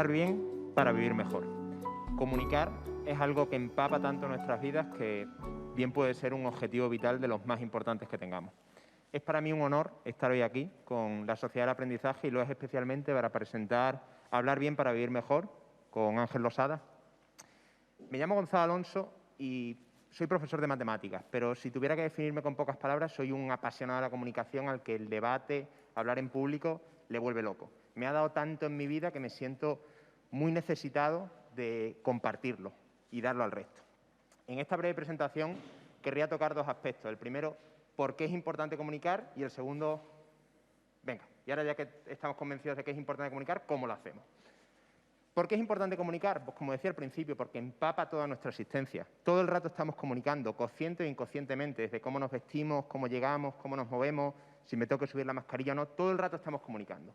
Hablar bien para vivir mejor. Comunicar es algo que empapa tanto nuestras vidas que bien puede ser un objetivo vital de los más importantes que tengamos. Es para mí un honor estar hoy aquí con la Sociedad del Aprendizaje y lo es especialmente para presentar Hablar bien para vivir mejor con Ángel Losada. Me llamo Gonzalo Alonso y soy profesor de matemáticas, pero si tuviera que definirme con pocas palabras, soy un apasionado de la comunicación al que el debate, hablar en público, le vuelve loco. Me ha dado tanto en mi vida que me siento muy necesitado de compartirlo y darlo al resto. En esta breve presentación querría tocar dos aspectos. El primero, por qué es importante comunicar, y el segundo, venga, y ahora ya que estamos convencidos de que es importante comunicar, ¿cómo lo hacemos? ¿Por qué es importante comunicar? Pues como decía al principio, porque empapa toda nuestra existencia. Todo el rato estamos comunicando, consciente e inconscientemente, desde cómo nos vestimos, cómo llegamos, cómo nos movemos, si me tengo que subir la mascarilla o no, todo el rato estamos comunicando.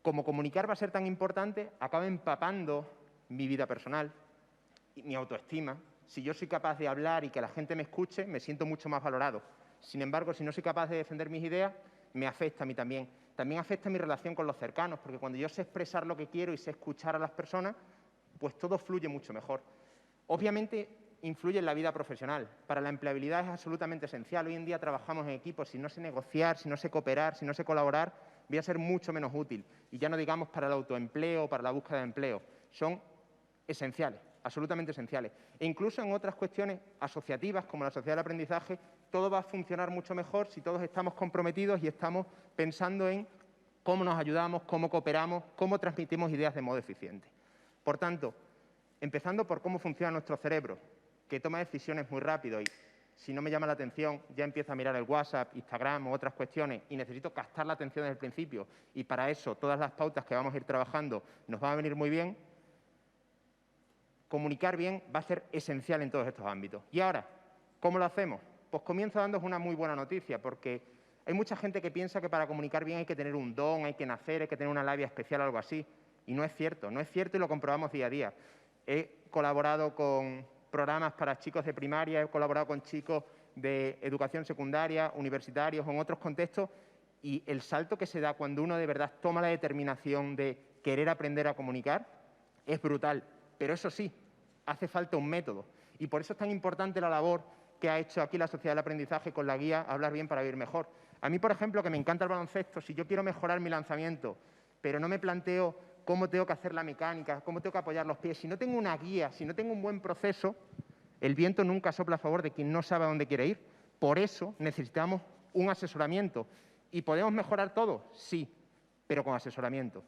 Como comunicar va a ser tan importante, acaba empapando mi vida personal, mi autoestima. Si yo soy capaz de hablar y que la gente me escuche, me siento mucho más valorado. Sin embargo, si no soy capaz de defender mis ideas, me afecta a mí también. También afecta mi relación con los cercanos, porque cuando yo sé expresar lo que quiero y sé escuchar a las personas, pues todo fluye mucho mejor. Obviamente, influye en la vida profesional. Para la empleabilidad es absolutamente esencial. Hoy en día trabajamos en equipos. Si no sé negociar, si no sé cooperar, si no sé colaborar, voy a ser mucho menos útil. Y ya no digamos para el autoempleo o para la búsqueda de empleo. Son esenciales, absolutamente esenciales. E incluso en otras cuestiones asociativas, como la sociedad del aprendizaje, todo va a funcionar mucho mejor si todos estamos comprometidos y estamos pensando en cómo nos ayudamos, cómo cooperamos, cómo transmitimos ideas de modo eficiente. Por tanto, empezando por cómo funciona nuestro cerebro, que toma decisiones muy rápido y si no me llama la atención ya empiezo a mirar el WhatsApp, Instagram u otras cuestiones y necesito captar la atención desde el principio y para eso todas las pautas que vamos a ir trabajando nos van a venir muy bien. Comunicar bien va a ser esencial en todos estos ámbitos. Y ahora, ¿cómo lo hacemos? Pues comienzo dándoos una muy buena noticia, porque hay mucha gente que piensa que para comunicar bien hay que tener un don, hay que nacer, hay que tener una labia especial o algo así. Y no es cierto y lo comprobamos día a día. He colaborado con programas para chicos de primaria, he colaborado con chicos de educación secundaria, universitarios o en otros contextos, y el salto que se da cuando uno de verdad toma la determinación de querer aprender a comunicar es brutal. Pero eso sí, hace falta un método. Y por eso es tan importante la labor que ha hecho aquí la Sociedad del Aprendizaje con la guía Hablar bien para vivir mejor. A mí, por ejemplo, que me encanta el baloncesto, si yo quiero mejorar mi lanzamiento, pero no me planteo cómo tengo que hacer la mecánica, cómo tengo que apoyar los pies, si no tengo una guía, si no tengo un buen proceso, el viento nunca sopla a favor de quien no sabe a dónde quiere ir. Por eso necesitamos un asesoramiento. ¿Y podemos mejorar todo? Sí, pero con asesoramiento.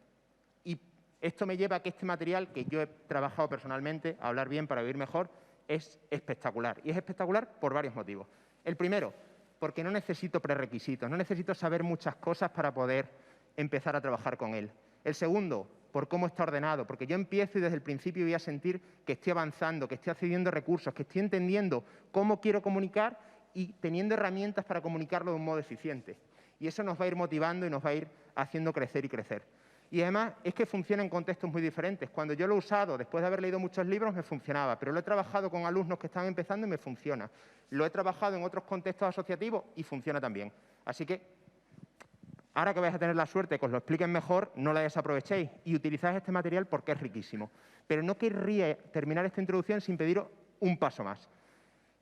Y esto me lleva a que este material que yo he trabajado personalmente, Hablar bien para vivir mejor, es espectacular. Y es espectacular por varios motivos. El primero, porque no necesito prerequisitos, no necesito saber muchas cosas para poder empezar a trabajar con él. El segundo, por cómo está ordenado, porque yo empiezo y desde el principio voy a sentir que estoy avanzando, que estoy accediendo a recursos, que estoy entendiendo cómo quiero comunicar y teniendo herramientas para comunicarlo de un modo eficiente. Y eso nos va a ir motivando y nos va a ir haciendo crecer y crecer. Y además es que funciona en contextos muy diferentes. Cuando yo lo he usado, después de haber leído muchos libros, me funcionaba, pero lo he trabajado con alumnos que están empezando y me funciona. Lo he trabajado en otros contextos asociativos y funciona también. Así que, ahora que vais a tener la suerte de que os lo expliquen mejor, no la desaprovechéis y utilizad este material porque es riquísimo. Pero no querría terminar esta introducción sin pediros un paso más.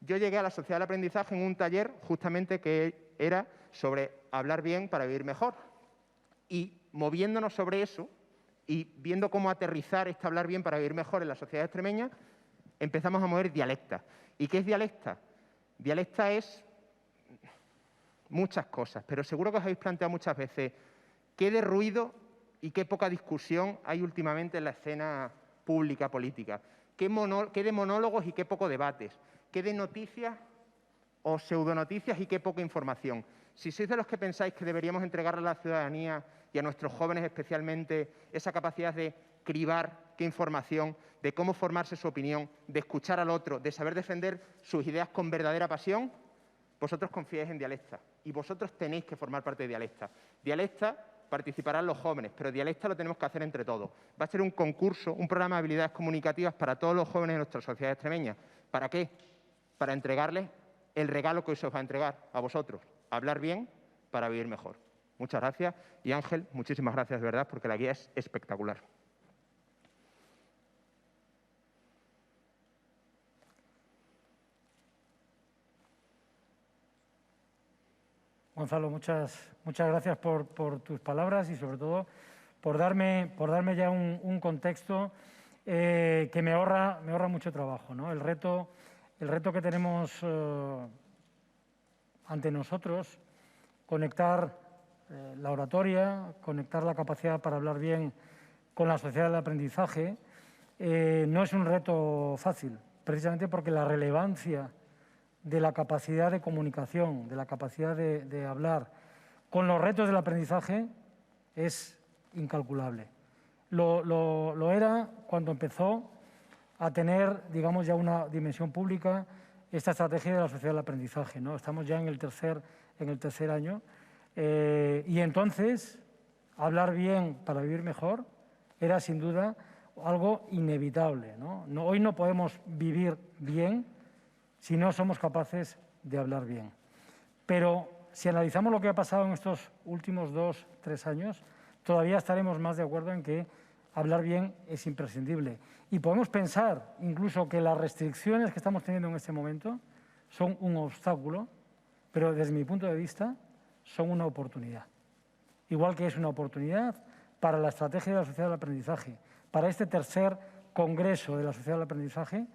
Yo llegué a la Sociedad del Aprendizaje en un taller justamente que era sobre hablar bien para vivir mejor. Y moviéndonos sobre eso y viendo cómo aterrizar este hablar bien para vivir mejor en la sociedad extremeña, empezamos a mover dialecta. ¿Y qué es dialecta? Dialecta es muchas cosas, pero seguro que os habéis planteado muchas veces qué de ruido y qué poca discusión hay últimamente en la escena pública política, qué de monólogos y qué poco debates, qué de noticias o pseudonoticias y qué poca información. Si sois de los que pensáis que deberíamos entregarle a la ciudadanía y a nuestros jóvenes especialmente esa capacidad de cribar qué información, de cómo formarse su opinión, de escuchar al otro, de saber defender sus ideas con verdadera pasión, vosotros confiáis en Dialecta y vosotros tenéis que formar parte de Dialecta. Dialecta participarán los jóvenes, pero Dialecta lo tenemos que hacer entre todos. Va a ser un concurso, un programa de habilidades comunicativas para todos los jóvenes de nuestra sociedad extremeña. ¿Para qué? Para entregarles el regalo que hoy se os va a entregar a vosotros. Hablar bien para vivir mejor. Muchas gracias. Y Ángel, muchísimas gracias de verdad porque la guía es espectacular. Gonzalo, muchas gracias por tus palabras y sobre todo por darme ya un contexto que me ahorra mucho trabajo, ¿no? El reto que tenemos ante nosotros, conectar la oratoria, conectar la capacidad para hablar bien con la sociedad del aprendizaje, no es un reto fácil, precisamente porque la relevancia de la capacidad de comunicación, de la capacidad de hablar con los retos del aprendizaje es incalculable. Lo era cuando empezó a tener, digamos, ya una dimensión pública esta estrategia de la sociedad del aprendizaje, ¿no? Estamos ya en el tercer año y entonces hablar bien para vivir mejor era sin duda algo inevitable, ¿no? Hoy no podemos vivir bien si no somos capaces de hablar bien. Pero si analizamos lo que ha pasado en estos últimos 2 o 3 años, todavía estaremos más de acuerdo en que hablar bien es imprescindible. Y podemos pensar incluso que las restricciones que estamos teniendo en este momento son un obstáculo, pero desde mi punto de vista son una oportunidad. Igual que es una oportunidad para la estrategia de la sociedad del aprendizaje, para este tercer congreso de la sociedad del aprendizaje,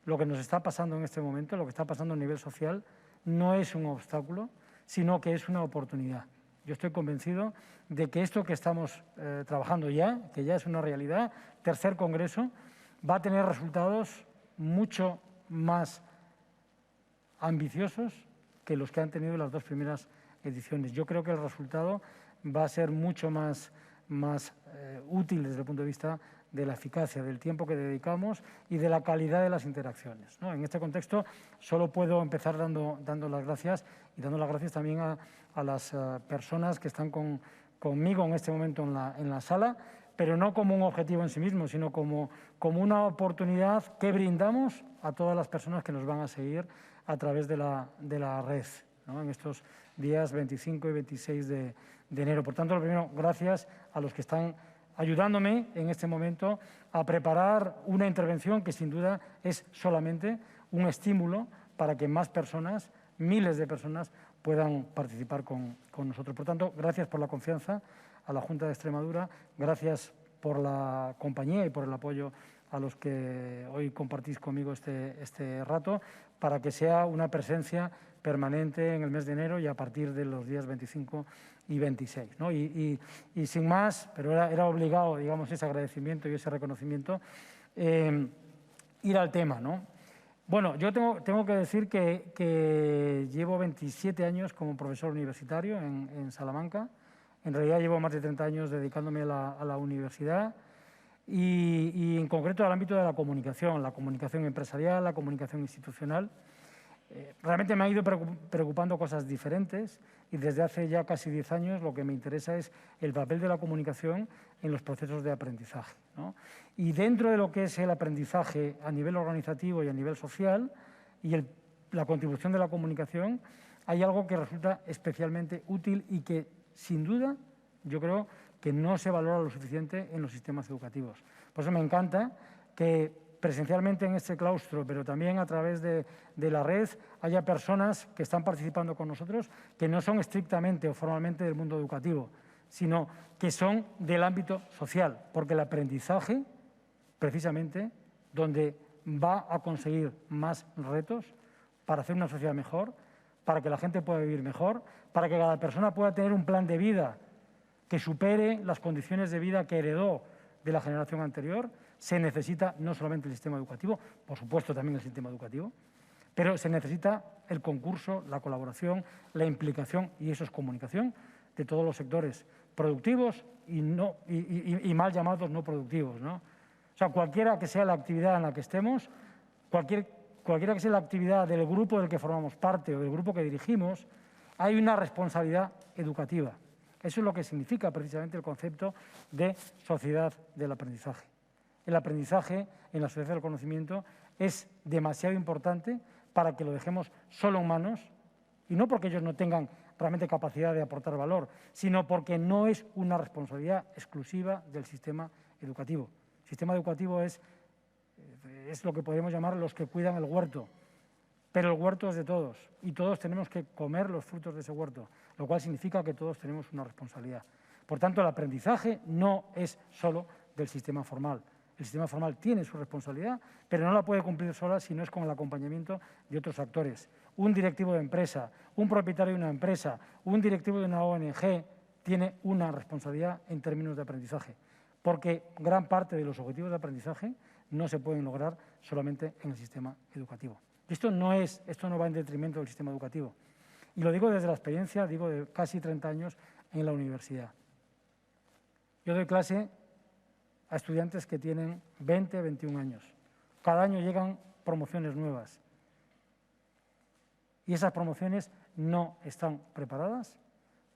lo que nos está pasando en este momento, lo que está pasando a nivel social, no es un obstáculo, sino que es una oportunidad. Yo estoy convencido de que esto que estamos trabajando ya, que ya es una realidad, tercer congreso, va a tener resultados mucho más ambiciosos que los que han tenido las 2 primeras ediciones. Yo creo que el resultado va a ser mucho más útil desde el punto de vista de la eficacia, del tiempo que dedicamos y de la calidad de las interacciones, ¿no? En este contexto solo puedo empezar dando las gracias y dando las gracias también a las personas que están conmigo en este momento en la sala, pero no como un objetivo en sí mismo, sino como una oportunidad que brindamos a todas las personas que nos van a seguir a través de la red, ¿no? En estos días 25 y 26 de enero. Por tanto, lo primero, gracias a los que están ayudándome en este momento a preparar una intervención que sin duda es solamente un estímulo para que más personas, miles de personas, puedan participar con nosotros. Por tanto, gracias por la confianza a la Junta de Extremadura, gracias por la compañía y por el apoyo a los que hoy compartís conmigo este rato, para que sea una presencia permanente en el mes de enero y a partir de los días 25 y 26, ¿no? Y sin más, pero era obligado, digamos, ese agradecimiento y ese reconocimiento, ir al tema, ¿no? Bueno, yo tengo que decir que llevo 27 años como profesor universitario en Salamanca. En realidad llevo más de 30 años dedicándome a la universidad y en concreto al ámbito de la comunicación empresarial, la comunicación institucional. Realmente me ha ido preocupando cosas diferentes y desde hace ya casi 10 años lo que me interesa es el papel de la comunicación en los procesos de aprendizaje, ¿no? Y dentro de lo que es el aprendizaje a nivel organizativo y a nivel social y la contribución de la comunicación, hay algo que resulta especialmente útil y que, sin duda, yo creo que no se valora lo suficiente en los sistemas educativos. Por eso me encanta que presencialmente en este claustro, pero también a través de la red, haya personas que están participando con nosotros que no son estrictamente o formalmente del mundo educativo, sino que son del ámbito social, porque el aprendizaje, precisamente, donde va a conseguir más retos para hacer una sociedad mejor, para que la gente pueda vivir mejor, para que cada persona pueda tener un plan de vida que supere las condiciones de vida que heredó de la generación anterior, se necesita no solamente el sistema educativo, por supuesto también el sistema educativo, pero se necesita el concurso, la colaboración, la implicación, y eso es comunicación, de todos los sectores productivos y mal llamados no productivos, ¿no? O sea, cualquiera que sea la actividad en la que estemos, cualquiera que sea la actividad del grupo del que formamos parte o del grupo que dirigimos, hay una responsabilidad educativa. Eso es lo que significa precisamente el concepto de sociedad del aprendizaje. El aprendizaje en la sociedad del conocimiento es demasiado importante para que lo dejemos solo en manos, y no porque ellos no tengan realmente capacidad de aportar valor, sino porque no es una responsabilidad exclusiva del sistema educativo. El sistema educativo es lo que podemos llamar los que cuidan el huerto. pero el huerto es de todos y todos tenemos que comer los frutos de ese huerto, lo cual significa que todos tenemos una responsabilidad. Por tanto, el aprendizaje no es solo del sistema formal. El sistema formal tiene su responsabilidad, pero no la puede cumplir sola si no es con el acompañamiento de otros actores. Un directivo de empresa, un propietario de una empresa, un directivo de una ONG tiene una responsabilidad en términos de aprendizaje, porque gran parte de los objetivos de aprendizaje no se pueden lograr solamente en el sistema educativo. Esto no va en detrimento del sistema educativo. Y lo digo desde la experiencia, digo, de casi 30 años en la universidad. Yo doy clase a estudiantes que tienen 20, 21 años. Cada año llegan promociones nuevas. Y esas promociones no están preparadas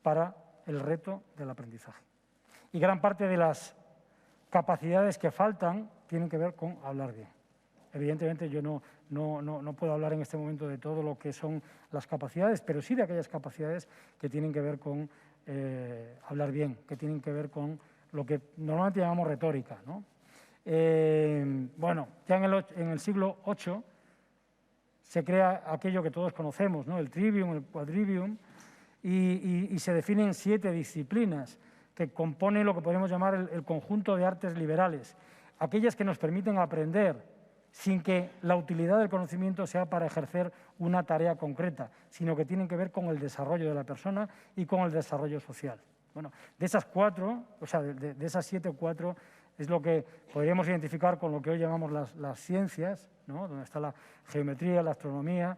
para el reto del aprendizaje. Y gran parte de las capacidades que faltan tienen que ver con hablar bien. Evidentemente yo no puedo hablar en este momento de todo lo que son las capacidades, pero sí de aquellas capacidades que tienen que ver con hablar bien, que tienen que ver con lo que normalmente llamamos retórica, ¿no? Bueno, ya en el siglo VIII se crea aquello que todos conocemos, ¿no? El trivium, el quadrivium, y se definen 7 disciplinas que componen lo que podemos llamar el conjunto de artes liberales, aquellas que nos permiten aprender sin que la utilidad del conocimiento sea para ejercer una tarea concreta, sino que tienen que ver con el desarrollo de la persona y con el desarrollo social. Bueno, de esas 4, o sea, de esas 7 o 4, es lo que podríamos identificar con lo que hoy llamamos las ciencias, ¿no? Donde está la geometría, la astronomía,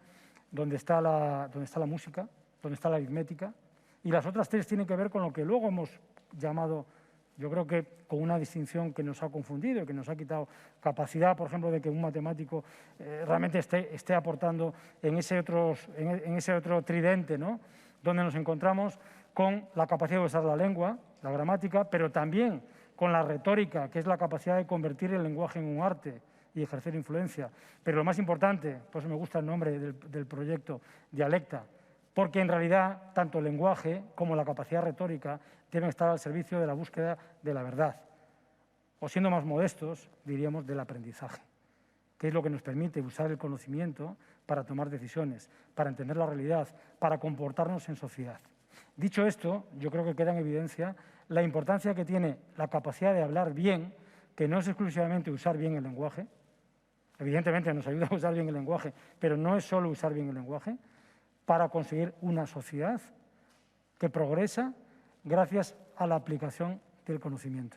donde está la música, donde está la aritmética, y las otras 3 tienen que ver con lo que luego hemos llamado, yo creo que con una distinción que nos ha confundido, que nos ha quitado capacidad, por ejemplo, de que un matemático realmente esté aportando en ese otro tridente, ¿no? Donde nos encontramos con la capacidad de usar la lengua, la gramática, pero también con la retórica, que es la capacidad de convertir el lenguaje en un arte y ejercer influencia. Pero lo más importante, por eso me gusta el nombre del proyecto, dialecta, porque en realidad tanto el lenguaje como la capacidad retórica deben estar al servicio de la búsqueda de la verdad, o siendo más modestos, diríamos, del aprendizaje, que es lo que nos permite usar el conocimiento para tomar decisiones, para entender la realidad, para comportarnos en sociedad. Dicho esto, yo creo que queda en evidencia la importancia que tiene la capacidad de hablar bien, que no es exclusivamente usar bien el lenguaje. Evidentemente nos ayuda a usar bien el lenguaje, pero no es solo usar bien el lenguaje, para conseguir una sociedad que progresa gracias a la aplicación del conocimiento.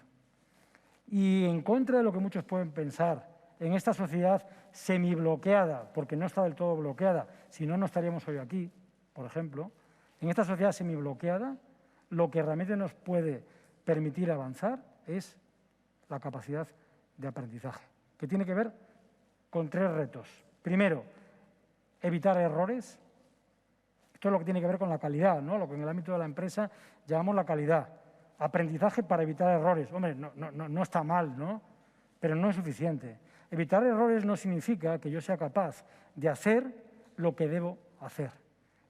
Y en contra de lo que muchos pueden pensar, en esta sociedad semibloqueada, porque no está del todo bloqueada, si no, no estaríamos hoy aquí, por ejemplo, en esta sociedad semibloqueada, lo que realmente nos puede permitir avanzar es la capacidad de aprendizaje, que tiene que ver con 3 retos. Primero, evitar errores. Esto es lo que tiene que ver con la calidad, ¿no? Lo que en el ámbito de la empresa llamamos la calidad. Aprendizaje para evitar errores. Hombre, no está mal, ¿no? Pero no es suficiente. Evitar errores no significa que yo sea capaz de hacer lo que debo hacer.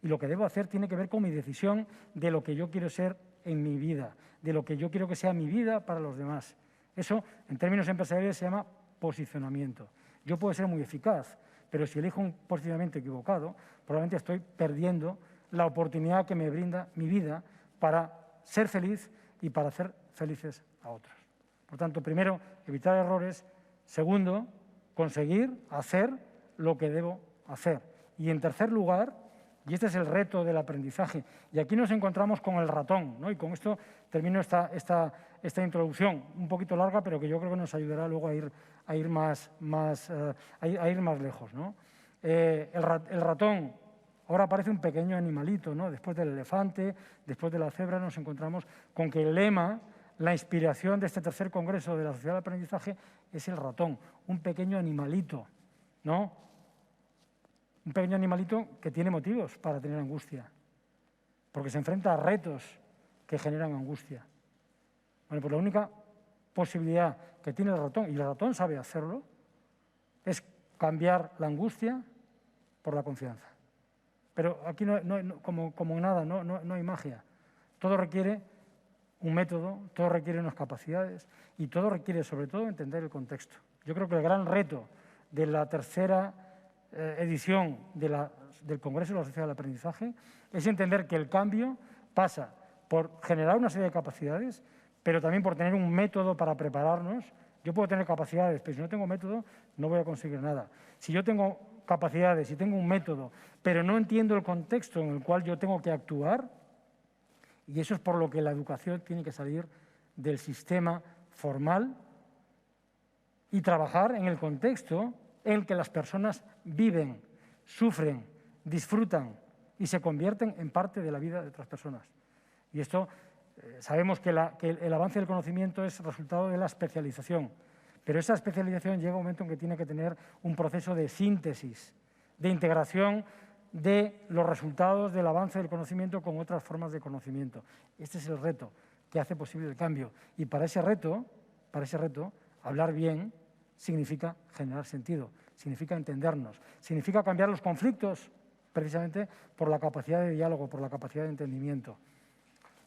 Y lo que debo hacer tiene que ver con mi decisión de lo que yo quiero ser en mi vida, de lo que yo quiero que sea mi vida para los demás. Eso, en términos empresariales, se llama posicionamiento. Yo puedo ser muy eficaz, pero si elijo un posicionamiento equivocado, probablemente estoy perdiendo la oportunidad que me brinda mi vida para ser feliz y para hacer felices a otros. Por tanto, primero, evitar errores. Segundo, conseguir hacer lo que debo hacer. Y en tercer lugar, y este es el reto del aprendizaje, y aquí nos encontramos con el ratón, ¿no? Y con esto termino esta introducción, un poquito larga, pero que yo creo que nos ayudará luego a ir más lejos, ¿no? El ratón ahora parece un pequeño animalito, ¿no? Después del elefante, después de la cebra, nos encontramos con que el lema, la inspiración de este tercer congreso de la sociedad del aprendizaje es el ratón, un pequeño animalito, ¿no? Un pequeño animalito que tiene motivos para tener angustia, porque se enfrenta a retos que generan angustia. Bueno, pues la única posibilidad que tiene el ratón, y el ratón sabe hacerlo, es cambiar la angustia por la confianza. Pero aquí, como en nada, no hay magia. Todo requiere un método, todo requiere unas capacidades y todo requiere, sobre todo, entender el contexto. Yo creo que el gran reto de la tercera edición del Congreso de la Sociedad del Aprendizaje es entender que el cambio pasa por generar una serie de capacidades, pero también por tener un método para prepararnos. Yo puedo tener capacidades, pero si no tengo método, no voy a conseguir nada. Si yo tengo capacidades y tengo un método, pero no entiendo el contexto en el cual yo tengo que actuar, y eso es por lo que la educación tiene que salir del sistema formal y trabajar en el contexto en el que las personas viven, sufren, disfrutan y se convierten en parte de la vida de otras personas. Y esto, sabemos que el avance del conocimiento es resultado de la especialización, pero esa especialización llega a un momento en que tiene que tener un proceso de síntesis, de integración de los resultados del avance del conocimiento con otras formas de conocimiento. Este es el reto que hace posible el cambio. Y para ese reto, hablar bien significa generar sentido, significa entendernos, significa cambiar los conflictos precisamente por la capacidad de diálogo, por la capacidad de entendimiento.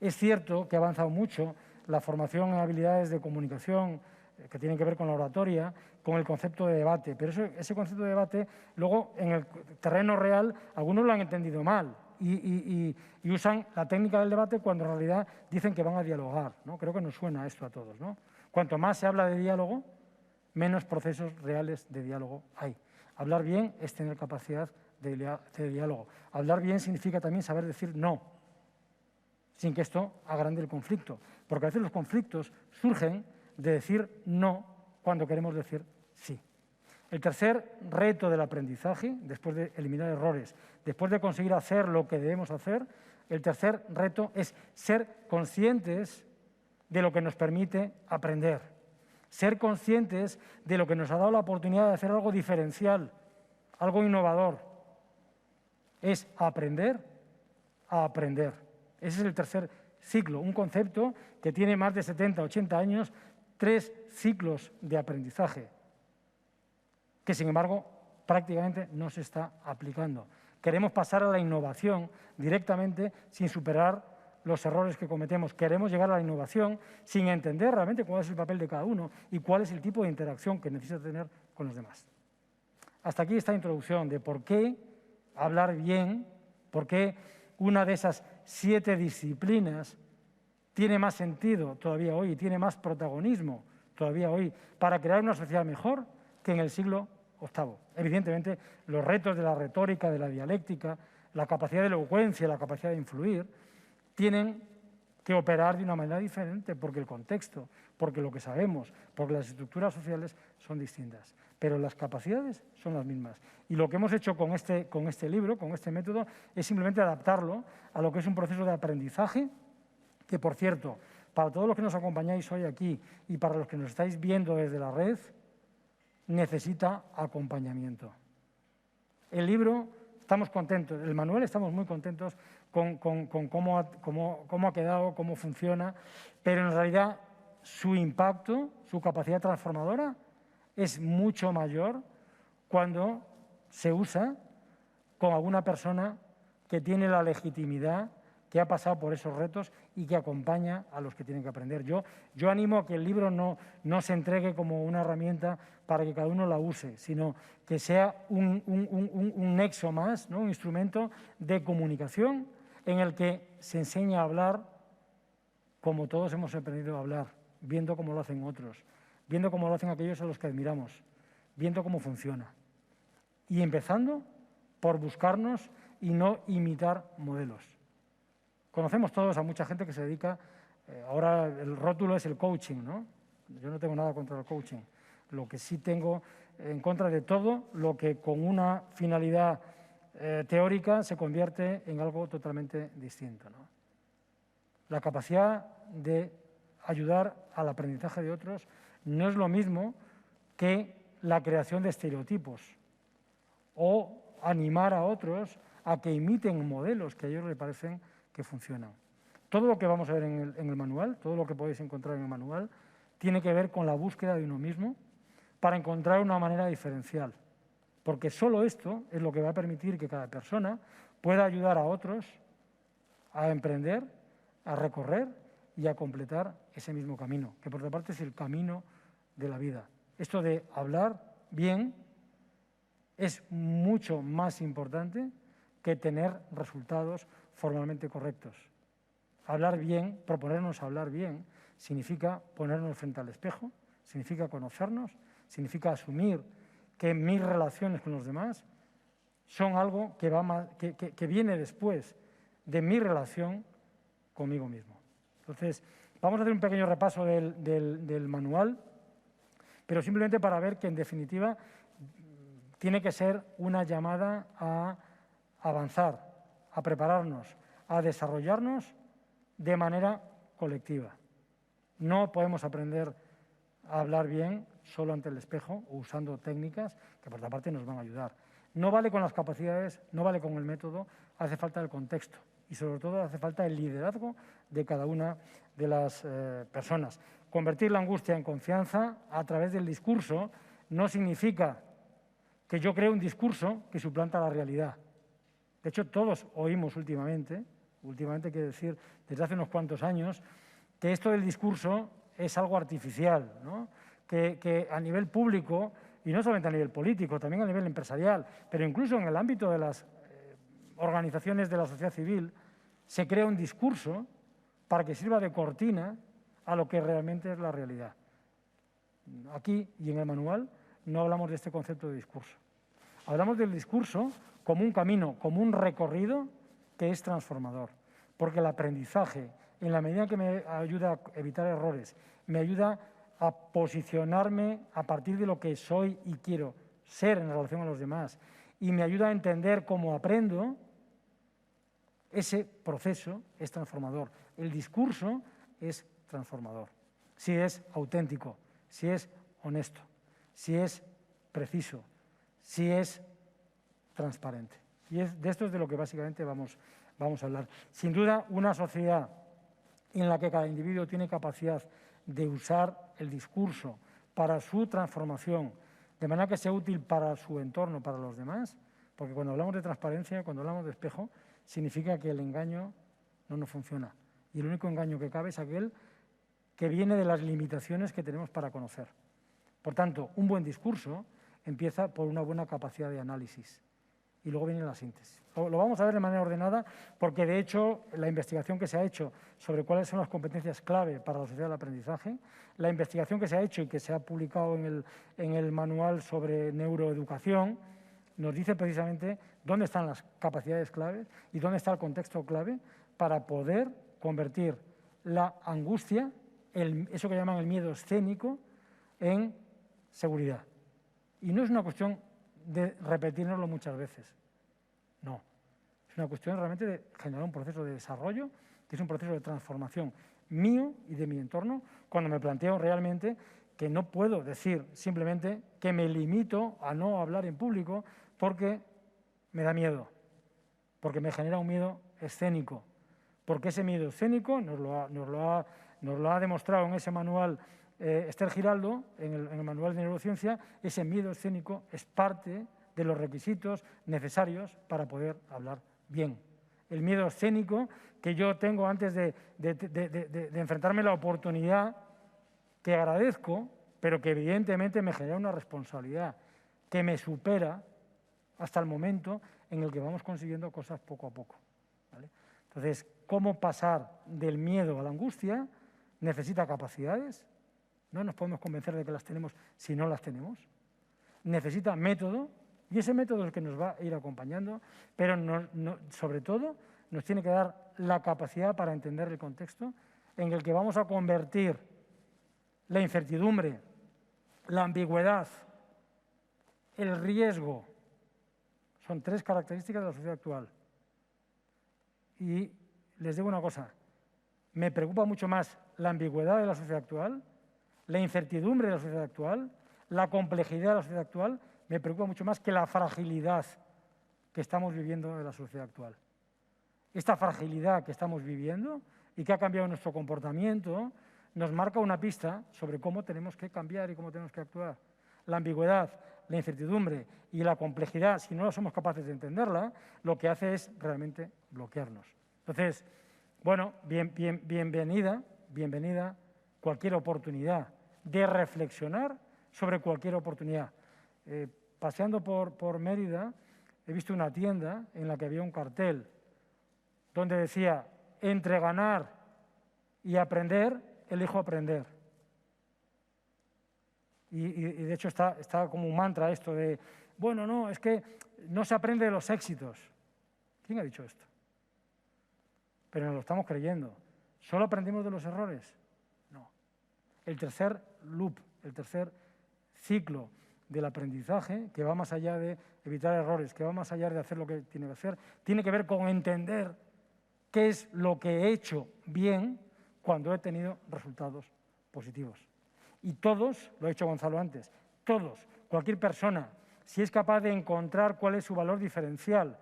Es cierto que ha avanzado mucho la formación en habilidades de comunicación que tienen que ver con la oratoria, con el concepto de debate, pero ese concepto de debate luego en el terreno real algunos lo han entendido mal y usan la técnica del debate cuando en realidad dicen que van a dialogar, ¿no? Creo que nos suena esto a todos, ¿no? Cuanto más se habla de diálogo, menos procesos reales de diálogo hay. Hablar bien es tener capacidad de diálogo. Hablar bien significa también saber decir no, sin que esto agrande el conflicto, porque a veces los conflictos surgen de decir no cuando queremos decir sí. El tercer reto del aprendizaje, después de eliminar errores, después de conseguir hacer lo que debemos hacer, el tercer reto es ser conscientes de lo que nos permite aprender, ser conscientes de lo que nos ha dado la oportunidad de hacer algo diferencial, algo innovador. Es aprender a aprender. Ese es el tercer ciclo, un concepto que tiene más de 70, 80 años, 3 ciclos de aprendizaje, que sin embargo prácticamente no se está aplicando. Queremos pasar a la innovación directamente sin superar los errores que cometemos. Queremos llegar a la innovación sin entender realmente cuál es el papel de cada uno y cuál es el tipo de interacción que necesita tener con los demás. Hasta aquí esta introducción de por qué hablar bien, por qué una de esas 7 disciplinas tiene más sentido todavía hoy, tiene más protagonismo todavía hoy para crear una sociedad mejor que en el siglo VIII. Evidentemente, los retos de la retórica, de la dialéctica, la capacidad de elocuencia, la capacidad de influir, tienen que operar de una manera diferente porque el contexto, porque lo que sabemos, porque las estructuras sociales son distintas. Pero las capacidades son las mismas. Y lo que hemos hecho con este libro, con este método, es simplemente adaptarlo a lo que es un proceso de aprendizaje que, por cierto, para todos los que nos acompañáis hoy aquí y para los que nos estáis viendo desde la red, necesita acompañamiento. El libro, estamos contentos, el manual estamos muy contentos con cómo ha quedado, cómo funciona, pero en realidad su impacto, su capacidad transformadora es mucho mayor cuando se usa con alguna persona que tiene la legitimidad, que ha pasado por esos retos y que acompaña a los que tienen que aprender. Yo animo a que el libro no se entregue como una herramienta para que cada uno la use, sino que sea un nexo más, ¿no? Un instrumento de comunicación en el que se enseña a hablar como todos hemos aprendido a hablar, viendo cómo lo hacen otros, viendo cómo lo hacen aquellos a los que admiramos, viendo cómo funciona. Y empezando por buscarnos y no imitar modelos. Conocemos todos a mucha gente que se dedica, ahora el rótulo es el coaching, ¿no? Yo no tengo nada contra el coaching. Lo que sí tengo en contra de todo lo que con una finalidad teórica se convierte en algo totalmente distinto, ¿no? La capacidad de ayudar al aprendizaje de otros no es lo mismo que la creación de estereotipos o animar a otros a que imiten modelos que a ellos les parecen que funcionan. Todo lo que vamos a ver en el manual, todo lo que podéis encontrar en el manual, tiene que ver con la búsqueda de uno mismo para encontrar una manera diferencial, porque solo esto es lo que va a permitir que cada persona pueda ayudar a otros a emprender, a recorrer y a completar ese mismo camino, que por otra parte es el camino de la vida. Esto de hablar bien es mucho más importante que tener resultados formalmente correctos. Hablar bien, proponernos hablar bien, significa ponernos frente al espejo, significa conocernos, significa asumir que mis relaciones con los demás son algo que viene después de mi relación conmigo mismo. Entonces, vamos a hacer un pequeño repaso del manual, pero simplemente para ver que, en definitiva, tiene que ser una llamada a avanzar, a prepararnos, a desarrollarnos de manera colectiva. No podemos aprender a hablar bien solo ante el espejo o usando técnicas que, por otra parte, nos van a ayudar. No vale con las capacidades, no vale con el método, hace falta el contexto y, sobre todo, hace falta el liderazgo de cada una de las personas. Convertir la angustia en confianza a través del discurso no significa que yo cree un discurso que suplanta la realidad. De hecho, todos oímos últimamente quiero decir, desde hace unos cuantos años, que esto del discurso es algo artificial, ¿no? Que a nivel público, y no solamente a nivel político, también a nivel empresarial, pero incluso en el ámbito de las organizaciones de la sociedad civil, se crea un discurso para que sirva de cortina a lo que realmente es la realidad. Aquí y en el manual no hablamos de este concepto de discurso. Hablamos del discurso como un camino, como un recorrido que es transformador, porque el aprendizaje, en la medida que me ayuda a evitar errores, me ayuda a posicionarme a partir de lo que soy y quiero ser en relación a los demás, y me ayuda a entender cómo aprendo, ese proceso es transformador. El discurso es transformador, si es auténtico, si es honesto, si es preciso, si es transparente. Y de esto es de lo que básicamente vamos a hablar. Sin duda, una sociedad en la que cada individuo tiene capacidad de usar el discurso para su transformación, de manera que sea útil para su entorno, para los demás, porque cuando hablamos de transparencia, cuando hablamos de espejo, significa que el engaño no nos funciona. Y el único engaño que cabe es aquel que viene de las limitaciones que tenemos para conocer. Por tanto, un buen discurso empieza por una buena capacidad de análisis. Y luego viene la síntesis. Lo vamos a ver de manera ordenada porque, de hecho, la investigación que se ha hecho sobre cuáles son las competencias clave para la sociedad del aprendizaje, la investigación que se ha hecho y que se ha publicado en el manual sobre neuroeducación, nos dice precisamente dónde están las capacidades claves y dónde está el contexto clave para poder convertir la angustia, eso que llaman el miedo escénico, en seguridad. Y no es una cuestión de repetirnoslo muchas veces. No. Es una cuestión realmente de generar un proceso de desarrollo, que es un proceso de transformación mío y de mi entorno, cuando me planteo realmente que no puedo decir simplemente que me limito a no hablar en público porque me da miedo, porque me genera un miedo escénico, porque ese miedo escénico nos lo ha demostrado en ese manual Esther Giraldo, en el manual de neurociencia. Ese miedo escénico es parte de los requisitos necesarios para poder hablar bien. El miedo escénico que yo tengo antes de enfrentarme a la oportunidad, que agradezco, pero que evidentemente me genera una responsabilidad que me supera hasta el momento en el que vamos consiguiendo cosas poco a poco, ¿vale? Entonces, ¿cómo pasar del miedo a la angustia? Necesita capacidades. No nos podemos convencer de que las tenemos si no las tenemos. Necesita método, y ese método es el que nos va a ir acompañando, pero sobre todo nos tiene que dar la capacidad para entender el contexto en el que vamos a convertir la incertidumbre, la ambigüedad, el riesgo. Son tres características de la sociedad actual. Y les digo una cosa, me preocupa mucho más la ambigüedad de la sociedad actual, la incertidumbre de la sociedad actual, la complejidad de la sociedad actual, me preocupa mucho más que la fragilidad que estamos viviendo de la sociedad actual. Esta fragilidad que estamos viviendo y que ha cambiado nuestro comportamiento nos marca una pista sobre cómo tenemos que cambiar y cómo tenemos que actuar. La ambigüedad, la incertidumbre y la complejidad, si no somos capaces de entenderla, lo que hace es realmente bloquearnos. Entonces, bueno, bienvenida cualquier oportunidad de reflexionar sobre cualquier oportunidad. paseando por Mérida, he visto una tienda en la que había un cartel donde decía: entre ganar y aprender, elijo aprender. Y de hecho está como un mantra esto de, bueno, no, es que no se aprende de los éxitos. ¿Quién ha dicho esto? Pero nos lo estamos creyendo. ¿Solo aprendemos de los errores? No. El tercer loop, el tercer ciclo del aprendizaje, que va más allá de evitar errores, que va más allá de hacer lo que tiene que hacer, tiene que ver con entender qué es lo que he hecho bien cuando he tenido resultados positivos. Y todos, lo ha dicho Gonzalo antes, todos, cualquier persona, si es capaz de encontrar cuál es su valor diferencial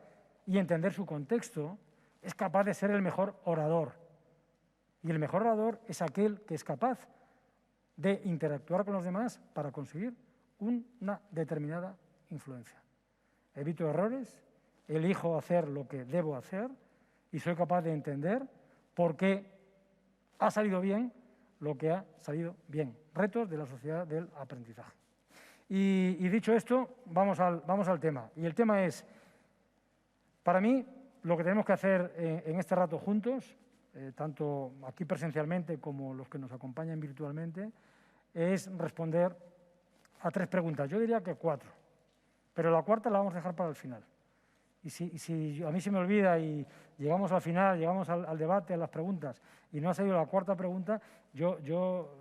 y entender su contexto, es capaz de ser el mejor orador. Y el mejor orador es aquel que es capaz de interactuar con los demás para conseguir una determinada influencia. Evito errores, elijo hacer lo que debo hacer y soy capaz de entender por qué ha salido bien lo que ha salido bien. Retos de la sociedad del aprendizaje. Y dicho esto, vamos al tema. Y el tema es, para mí, lo que tenemos que hacer en este rato juntos, tanto aquí presencialmente como los que nos acompañan virtualmente, es responder a 3 preguntas. Yo diría que 4, pero la cuarta la vamos a dejar para el final. Y si a mí se me olvida y llegamos al final, llegamos al debate, a las preguntas, y no ha salido la cuarta pregunta, yo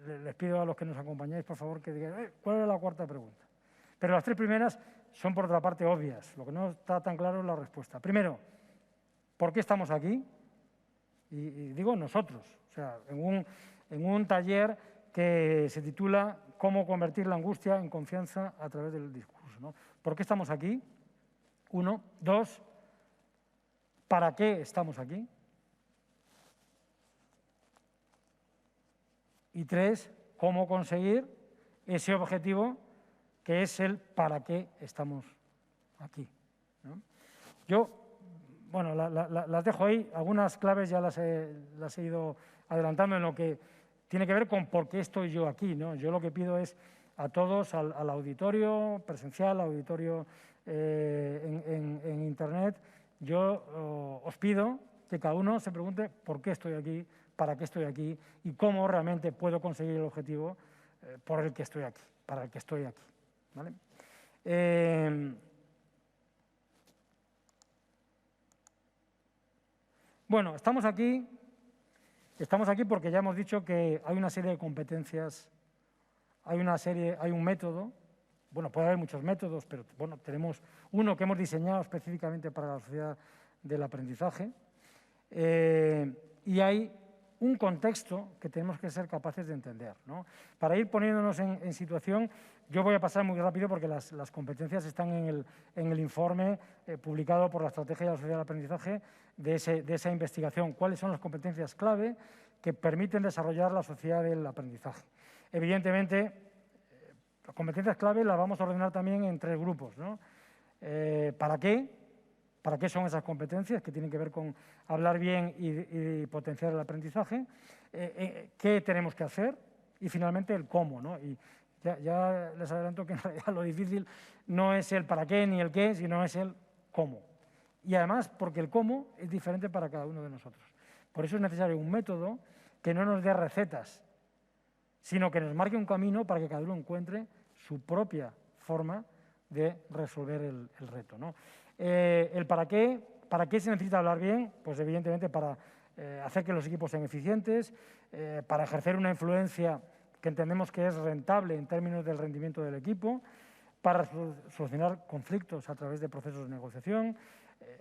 les pido a los que nos acompañáis, por favor, que digan, ¿cuál es la cuarta pregunta? Pero las 3 primeras son, por otra parte, obvias. Lo que no está tan claro es la respuesta. Primero, ¿por qué estamos aquí? Y digo nosotros, o sea, en un taller que se titula «Cómo convertir la angustia en confianza a través del discurso», ¿no? ¿Por qué estamos aquí? 1. 2. ¿Para qué estamos aquí? Y 3. ¿Cómo conseguir ese objetivo que es el para qué estamos aquí, ¿no? Yo, bueno, las dejo ahí. Algunas claves ya las he ido adelantando en lo que tiene que ver con por qué estoy yo aquí, ¿no? Yo lo que pido es a todos, al auditorio presencial, al auditorio en Internet, yo os pido que cada uno se pregunte por qué estoy aquí, para qué estoy aquí y cómo realmente puedo conseguir el objetivo por el que estoy aquí, para el que estoy aquí, ¿vale? Bueno, estamos aquí porque ya hemos dicho que hay una serie de competencias, hay un método. Bueno, puede haber muchos métodos, pero bueno, tenemos uno que hemos diseñado específicamente para la sociedad del aprendizaje. Y hay un contexto que tenemos que ser capaces de entender, ¿no? Para ir poniéndonos en situación, yo voy a pasar muy rápido porque las competencias están en el informe publicado por la Estrategia de la Sociedad del Aprendizaje de esa investigación. ¿Cuáles son las competencias clave que permiten desarrollar la sociedad del aprendizaje? Evidentemente, las competencias clave las vamos a ordenar también en 3 grupos, ¿no? ¿Para qué? ¿Para qué son esas competencias que tienen que ver con hablar bien y potenciar el aprendizaje? ¿Qué tenemos que hacer? Y finalmente el cómo, ¿no? Y ya les adelanto que en realidad lo difícil no es el para qué ni el qué, sino es el cómo. Y además porque el cómo es diferente para cada uno de nosotros. Por eso es necesario un método que no nos dé recetas, sino que nos marque un camino para que cada uno encuentre su propia forma de resolver el reto, ¿no? El para qué se necesita hablar bien, pues evidentemente para hacer que los equipos sean eficientes, para ejercer una influencia que entendemos que es rentable en términos del rendimiento del equipo, para solucionar conflictos a través de procesos de negociación,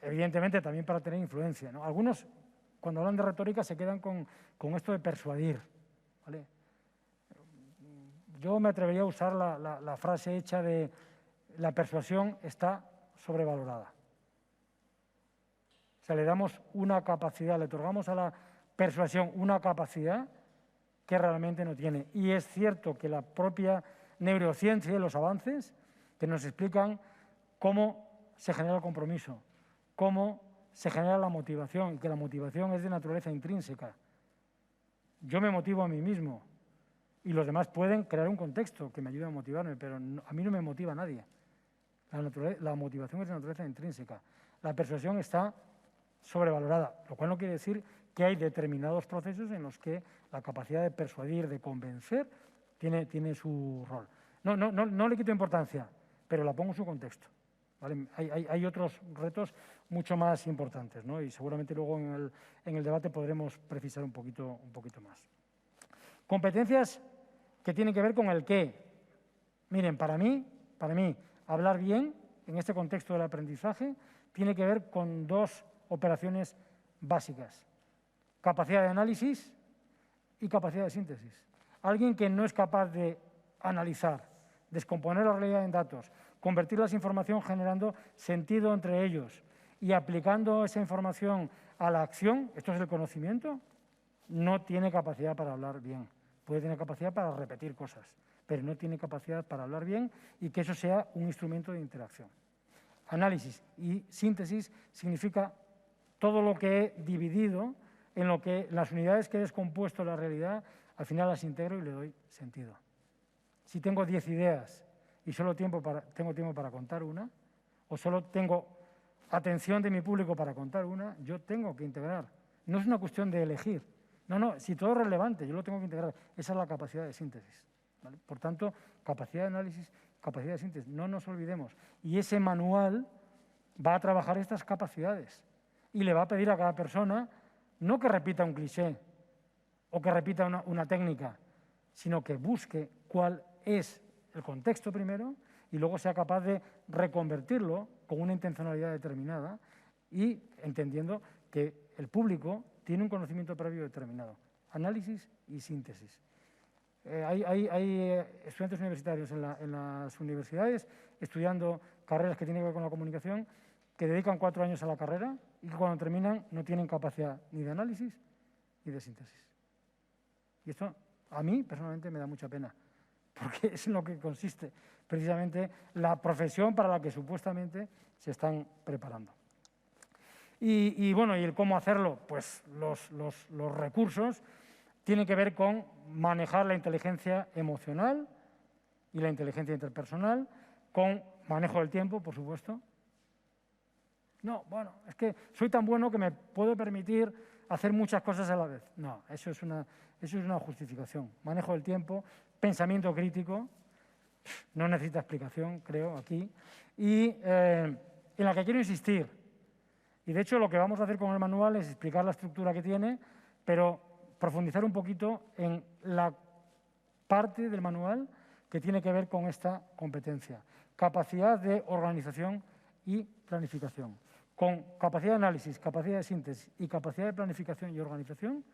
evidentemente también para tener influencia, ¿no? Algunos, cuando hablan de retórica, se quedan con esto de persuadir, ¿vale? Yo me atrevería a usar la frase hecha de la persuasión está sobrevalorada. O sea, le damos una capacidad, le otorgamos a la persuasión una capacidad que realmente no tiene. Y es cierto que la propia neurociencia y los avances que nos explican cómo se genera el compromiso, cómo se genera la motivación, y que la motivación es de naturaleza intrínseca. Yo me motivo a mí mismo y los demás pueden crear un contexto que me ayude a motivarme, pero a mí no me motiva nadie. La motivación es de naturaleza intrínseca. La persuasión está sobrevalorada, lo cual no quiere decir que hay determinados procesos en los que la capacidad de persuadir, de convencer, tiene su rol. No le quito importancia, pero la pongo en su contexto, ¿vale? Hay otros retos mucho más importantes, ¿no? Y seguramente luego en el debate podremos precisar un poquito más. Competencias que tienen que ver con el qué. Miren, para mí, hablar bien en este contexto del aprendizaje tiene que ver con dos operaciones básicas: capacidad de análisis y capacidad de síntesis. Alguien que no es capaz de analizar, descomponer la realidad en datos, convertirlas en información generando sentido entre ellos y aplicando esa información a la acción, esto es el conocimiento, no tiene capacidad para hablar bien. Puede tener capacidad para repetir cosas, pero no tiene capacidad para hablar bien y que eso sea un instrumento de interacción. Análisis y síntesis significa todo lo que he dividido, en lo que las unidades que he descompuesto la realidad, al final las integro y le doy sentido. Si tengo 10 ideas y solo tengo tiempo para contar una, o solo tengo atención de mi público para contar una, yo tengo que integrar. No es una cuestión de elegir. No, si todo es relevante, yo lo tengo que integrar. Esa es la capacidad de síntesis, ¿vale? Por tanto, capacidad de análisis, capacidad de síntesis, no nos olvidemos. Y ese manual va a trabajar estas capacidades y le va a pedir a cada persona no que repita un cliché o que repita una técnica, sino que busque cuál es el contexto primero y luego sea capaz de reconvertirlo con una intencionalidad determinada y entendiendo que el público tiene un conocimiento previo determinado. Análisis y síntesis. Hay estudiantes universitarios en las universidades estudiando carreras que tienen que ver con la comunicación que dedican 4 años a la carrera y que cuando terminan no tienen capacidad ni de análisis ni de síntesis. Y esto a mí personalmente me da mucha pena, porque es en lo que consiste precisamente la profesión para la que supuestamente se están preparando. Y bueno, ¿y el cómo hacerlo? Pues los recursos tienen que ver con manejar la inteligencia emocional y la inteligencia interpersonal, con manejo del tiempo, por supuesto. No, bueno, es que soy tan bueno que me puedo permitir hacer muchas cosas a la vez. No, eso es una justificación. Manejo del tiempo, pensamiento crítico, no necesita explicación, creo, aquí, y en la que quiero insistir. Y de hecho lo que vamos a hacer con el manual es explicar la estructura que tiene, pero profundizar un poquito en la parte del manual que tiene que ver con esta competencia. Capacidad de organización y planificación. Con capacidad de análisis, capacidad de síntesis y capacidad de planificación y organización,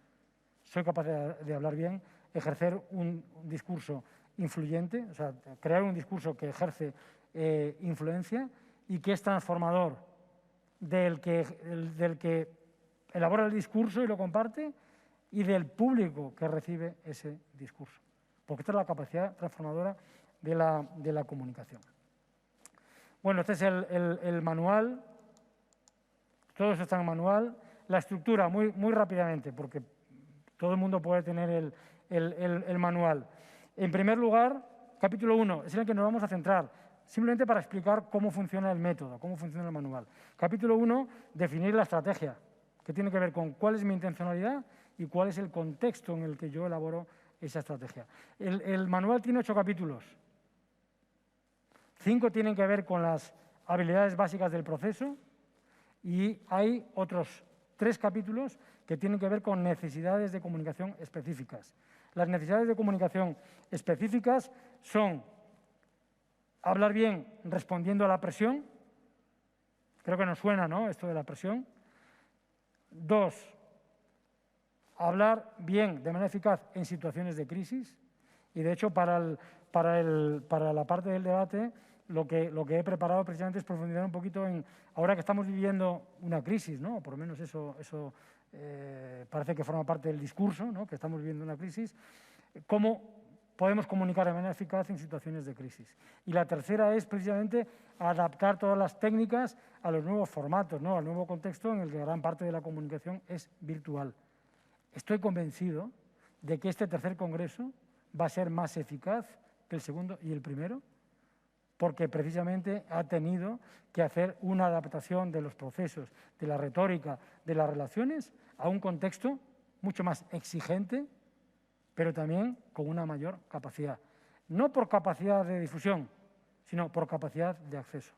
soy capaz de hablar bien, ejercer un discurso influyente, o sea, crear un discurso que ejerce influencia y que es transformador del que elabora el discurso y lo comparte y del público que recibe ese discurso. Porque esta es la capacidad transformadora de la comunicación. Bueno, este es el manual. Todo eso está en el manual. La estructura, muy rápidamente, porque todo el mundo puede tener el manual. En primer lugar, capítulo 1, es en el que nos vamos a centrar, simplemente para explicar cómo funciona el método, cómo funciona el manual. Capítulo 1, definir la estrategia, que tiene que ver con cuál es mi intencionalidad y cuál es el contexto en el que yo elaboro esa estrategia. El manual tiene 8 capítulos. 5 tienen que ver con las habilidades básicas del proceso y hay otros 3 capítulos que tienen que ver con necesidades de comunicación específicas. Las necesidades de comunicación específicas son hablar bien respondiendo a la presión. Creo que nos suena, ¿no?, esto de la presión. 2, hablar bien de manera eficaz en situaciones de crisis. Y de hecho, para la parte del debate, lo que he preparado precisamente es profundizar un poquito en, ahora que estamos viviendo una crisis, ¿no?, por lo menos eso parece que forma parte del discurso, ¿no?, que estamos viviendo una crisis, cómo podemos comunicar de manera eficaz en situaciones de crisis. Y la tercera es precisamente adaptar todas las técnicas a los nuevos formatos, ¿no?, al nuevo contexto en el que gran parte de la comunicación es virtual. Estoy convencido de que este tercer congreso va a ser más eficaz que el segundo y el primero, porque precisamente ha tenido que hacer una adaptación de los procesos, de la retórica, de las relaciones, a un contexto mucho más exigente, pero también con una mayor capacidad. No por capacidad de difusión, sino por capacidad de acceso.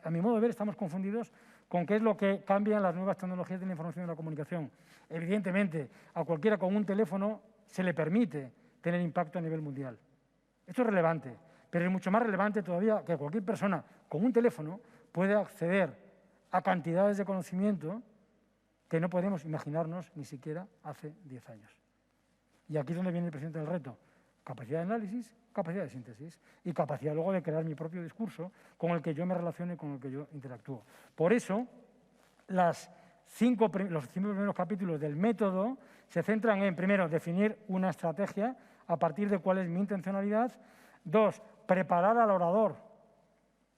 A mi modo de ver, estamos confundidos con qué es lo que cambian las nuevas tecnologías de la información y la comunicación. Evidentemente, a cualquiera con un teléfono se le permite tener impacto a nivel mundial. Esto es relevante, pero es mucho más relevante todavía que cualquier persona con un teléfono puede acceder a cantidades de conocimiento que no podemos imaginarnos ni siquiera hace 10 años. Y aquí es donde viene el presidente del reto. Capacidad de análisis, capacidad de síntesis y capacidad luego de crear mi propio discurso con el que yo me relacione, con el que yo interactúo. Por eso, los 5 primeros capítulos del método se centran en, primero, definir una estrategia a partir de cuál es mi intencionalidad. 2, preparar al orador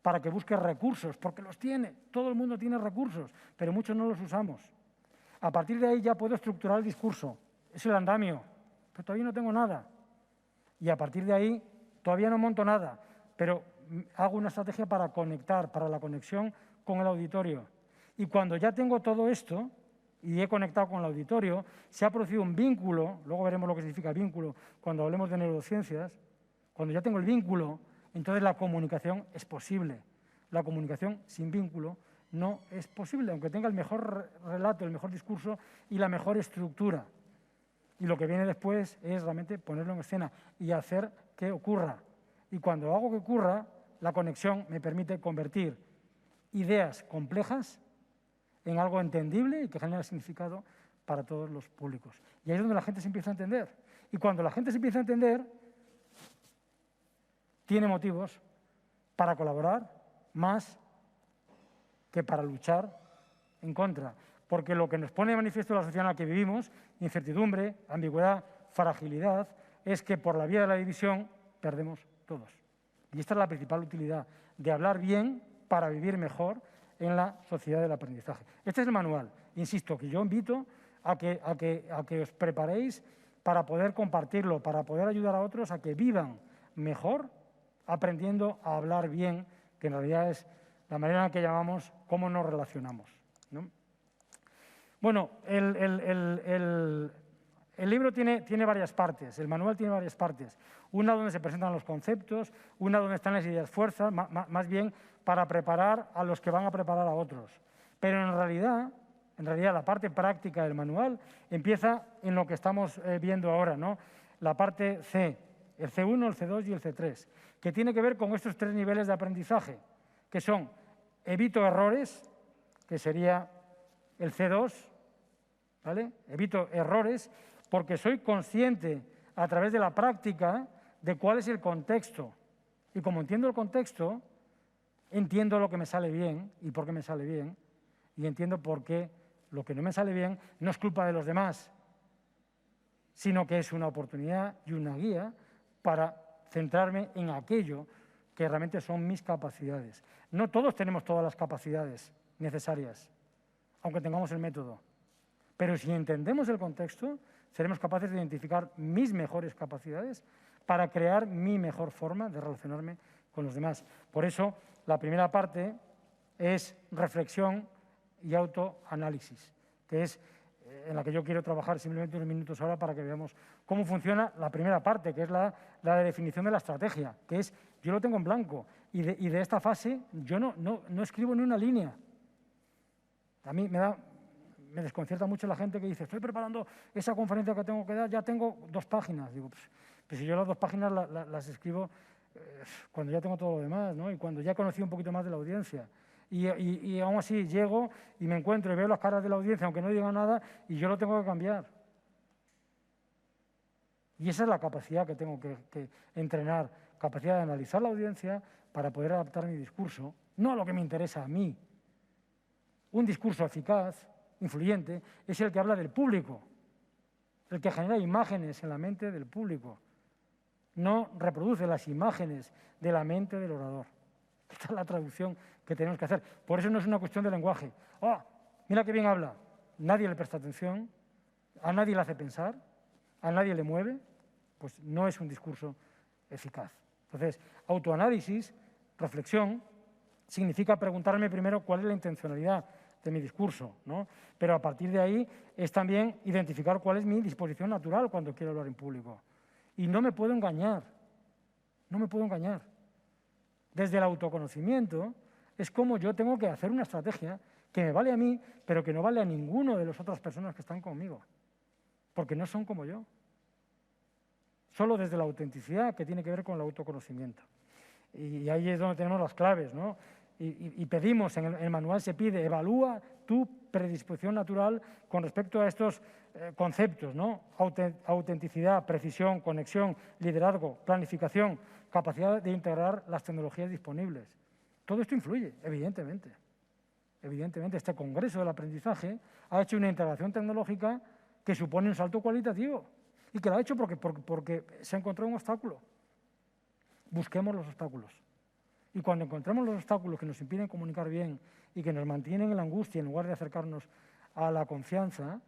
para que busque recursos, porque los tiene. Todo el mundo tiene recursos, pero muchos no los usamos. A partir de ahí ya puedo estructurar el discurso. Es el andamio, pero todavía no tengo nada. Y a partir de ahí todavía no monto nada, pero hago una estrategia para conectar, para la conexión con el auditorio. Y cuando ya tengo todo esto y he conectado con el auditorio, se ha producido un vínculo, luego veremos lo que significa vínculo cuando hablemos de neurociencias. Cuando ya tengo el vínculo, entonces la comunicación es posible. La comunicación sin vínculo no es posible, aunque tenga el mejor relato, el mejor discurso y la mejor estructura. Y lo que viene después es realmente ponerlo en escena y hacer que ocurra. Y cuando hago que ocurra, la conexión me permite convertir ideas complejas en algo entendible y que genera significado para todos los públicos. Y ahí es donde la gente se empieza a entender. Y cuando la gente se empieza a entender, tiene motivos para colaborar más que para luchar en contra. Porque lo que nos pone de manifiesto la sociedad en la que vivimos, incertidumbre, ambigüedad, fragilidad, es que por la vía de la división perdemos todos. Y esta es la principal utilidad, de hablar bien para vivir mejor en la sociedad del aprendizaje. Este es el manual. Insisto, que yo invito a que os preparéis para poder compartirlo, para poder ayudar a otros a que vivan mejor aprendiendo a hablar bien, que en realidad es la manera en la que llamamos cómo nos relacionamos, ¿no? Bueno, el libro tiene varias partes, el manual tiene varias partes. Una donde se presentan los conceptos, una donde están las ideas fuerzas, más bien para preparar a los que van a preparar a otros. Pero en realidad la parte práctica del manual empieza en lo que estamos viendo ahora, ¿no? La parte C, el C1, el C2 y el C3, que tiene que ver con estos 3 niveles de aprendizaje, que son evito errores, que sería el C2, ¿vale? Evito errores porque soy consciente a través de la práctica de cuál es el contexto. Y como entiendo el contexto, entiendo lo que me sale bien y por qué me sale bien, y entiendo por qué lo que no me sale bien no es culpa de los demás, sino que es una oportunidad y una guía para centrarme en aquello que realmente son mis capacidades. No todos tenemos todas las capacidades necesarias, aunque tengamos el método. Pero si entendemos el contexto, seremos capaces de identificar mis mejores capacidades para crear mi mejor forma de relacionarme con los demás. Por eso, la primera parte es reflexión y autoanálisis, que es en la que yo quiero trabajar simplemente unos minutos ahora para que veamos cómo funciona la primera parte, que es la de definición de la estrategia, que es, yo lo tengo en blanco, y de esta fase yo no escribo ni una línea. A mí me desconcierta mucho la gente que dice, estoy preparando esa conferencia que tengo que dar, ya tengo 2 páginas. Digo, pues si yo las 2 páginas las escribo cuando ya tengo todo lo demás, ¿no? Y cuando ya he conocido un poquito más de la audiencia. Y aún así llego y me encuentro y veo las caras de la audiencia, aunque no diga nada, y yo lo tengo que cambiar. Y esa es la capacidad que tengo que entrenar, capacidad de analizar la audiencia para poder adaptar mi discurso, no a lo que me interesa a mí. Un discurso eficaz, influyente, es el que habla del público, el que genera imágenes en la mente del público. No reproduce las imágenes de la mente del orador. Esta es la traducción que tenemos que hacer. Por eso no es una cuestión de lenguaje. ¡Oh, mira qué bien habla! Nadie le presta atención, a nadie le hace pensar, a nadie le mueve, pues no es un discurso eficaz. Entonces, autoanálisis, reflexión, significa preguntarme primero cuál es la intencionalidad de mi discurso, ¿no? Pero a partir de ahí es también identificar cuál es mi disposición natural cuando quiero hablar en público. Y no me puedo engañar, no me puedo engañar. Desde el autoconocimiento es como yo tengo que hacer una estrategia que me vale a mí, pero que no vale a ninguno de las otras personas que están conmigo, porque no son como yo. Solo desde la autenticidad, que tiene que ver con el autoconocimiento. Y ahí es donde tenemos las claves, ¿no? Y pedimos, en el manual se pide, evalúa tu predisposición natural con respecto a estos conceptos, ¿no? Autenticidad, precisión, conexión, liderazgo, planificación, capacidad de integrar las tecnologías disponibles. Todo esto influye, evidentemente. Evidentemente, este Congreso del Aprendizaje ha hecho una integración tecnológica que supone un salto cualitativo y que lo ha hecho porque se encontró un obstáculo. Busquemos los obstáculos. Y cuando encontramos los obstáculos que nos impiden comunicar bien y que nos mantienen en la angustia en lugar de acercarnos a la confianza,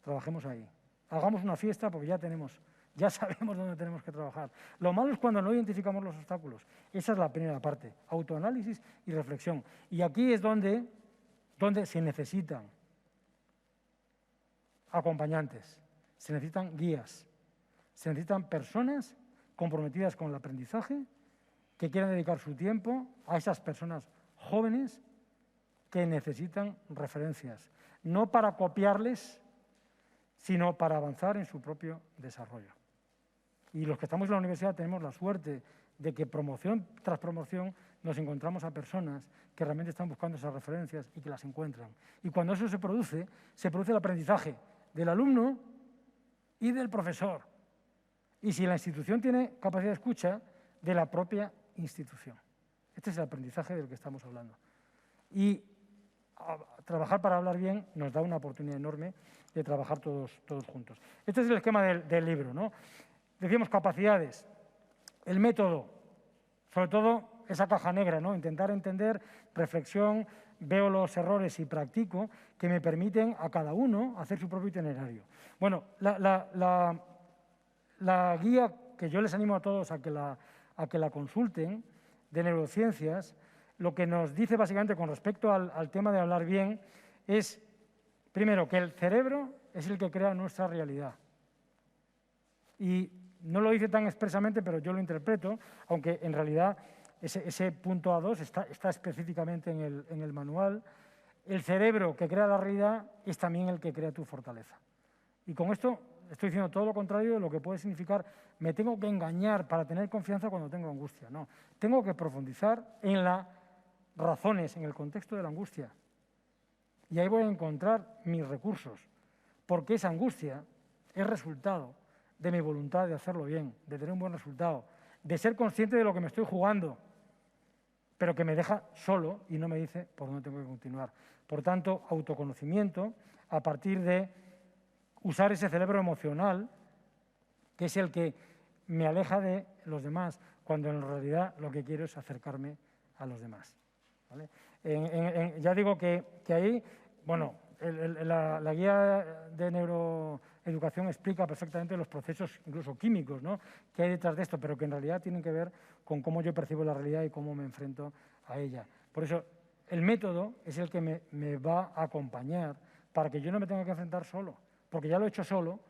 trabajemos ahí. Hagamos una fiesta porque ya sabemos dónde tenemos que trabajar. Lo malo es cuando no identificamos los obstáculos. Esa es la primera parte, autoanálisis y reflexión. Y aquí es donde se necesitan acompañantes, se necesitan guías, se necesitan personas comprometidas con el aprendizaje, que quieran dedicar su tiempo a esas personas jóvenes que necesitan referencias, no para copiarles, sino para avanzar en su propio desarrollo. Y los que estamos en la universidad tenemos la suerte de que promoción tras promoción nos encontramos a personas que realmente están buscando esas referencias y que las encuentran. Y cuando eso se produce el aprendizaje del alumno y del profesor. Y si la institución tiene capacidad de escucha, de la propia institución. Este es el aprendizaje del que estamos hablando. Y trabajar para hablar bien nos da una oportunidad enorme de trabajar todos juntos. Este es el esquema del libro, ¿no? Decíamos capacidades, el método, sobre todo esa caja negra, ¿no? Intentar entender, reflexión, veo los errores y practico, que me permiten a cada uno hacer su propio itinerario. Bueno, la guía que yo les animo a todos a que la consulten, de neurociencias, lo que nos dice básicamente con respecto al tema de hablar bien es, primero, que el cerebro es el que crea nuestra realidad. Y no lo dice tan expresamente, pero yo lo interpreto, aunque en realidad ese punto A2 está específicamente en el manual. El cerebro que crea la realidad es también el que crea tu fortaleza. Y con esto estoy diciendo todo lo contrario de lo que puede significar me tengo que engañar para tener confianza cuando tengo angustia. No, tengo que profundizar en las razones, en el contexto de la angustia. Y ahí voy a encontrar mis recursos, porque esa angustia es resultado de mi voluntad de hacerlo bien, de tener un buen resultado, de ser consciente de lo que me estoy jugando, pero que me deja solo y no me dice por dónde tengo que continuar. Por tanto, autoconocimiento a partir de usar ese cerebro emocional, que es el que me aleja de los demás, cuando en realidad lo que quiero es acercarme a los demás. ¿Vale? Ya digo que ahí, bueno, la guía de neuroeducación explica perfectamente los procesos, incluso químicos, ¿no?, que hay detrás de esto, pero que en realidad tienen que ver con cómo yo percibo la realidad y cómo me enfrento a ella. Por eso, el método es el que me va a acompañar para que yo no me tenga que enfrentar solo, porque ya lo he hecho solo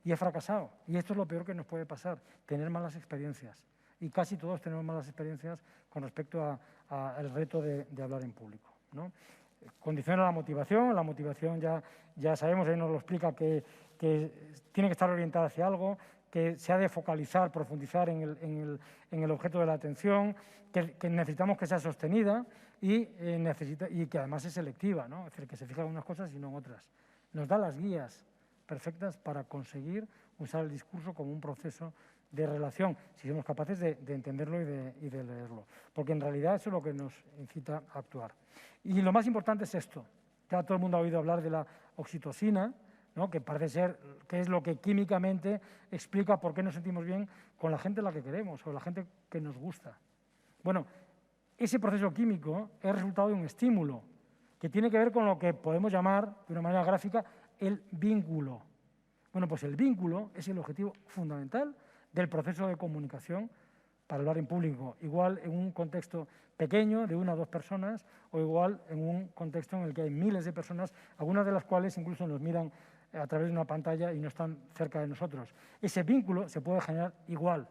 y he fracasado. Y esto es lo peor que nos puede pasar, tener malas experiencias. Y casi todos tenemos malas experiencias con respecto al reto de hablar en público, ¿no? Condiciona la motivación ya sabemos, ahí nos lo explica, que tiene que estar orientada hacia algo, que se ha de focalizar, profundizar en el objeto de la atención, que necesitamos que sea sostenida y que además es selectiva, ¿no? Es decir, que se fija en unas cosas y no en otras. Nos da las guías perfectas para conseguir usar el discurso como un proceso de relación, si somos capaces de entenderlo y de leerlo. Porque en realidad eso es lo que nos incita a actuar. Y lo más importante es esto. Ya todo el mundo ha oído hablar de la oxitocina, ¿no?, que parece ser que es lo que químicamente explica por qué nos sentimos bien con la gente a la que queremos o la gente que nos gusta. Bueno, ese proceso químico es resultado de un estímulo que tiene que ver con lo que podemos llamar, de una manera gráfica, el vínculo. Bueno, pues el vínculo es el objetivo fundamental del proceso de comunicación para hablar en público, igual en un contexto pequeño de 1 o 2 personas o igual en un contexto en el que hay miles de personas, algunas de las cuales incluso nos miran a través de una pantalla y no están cerca de nosotros. Ese vínculo se puede generar igual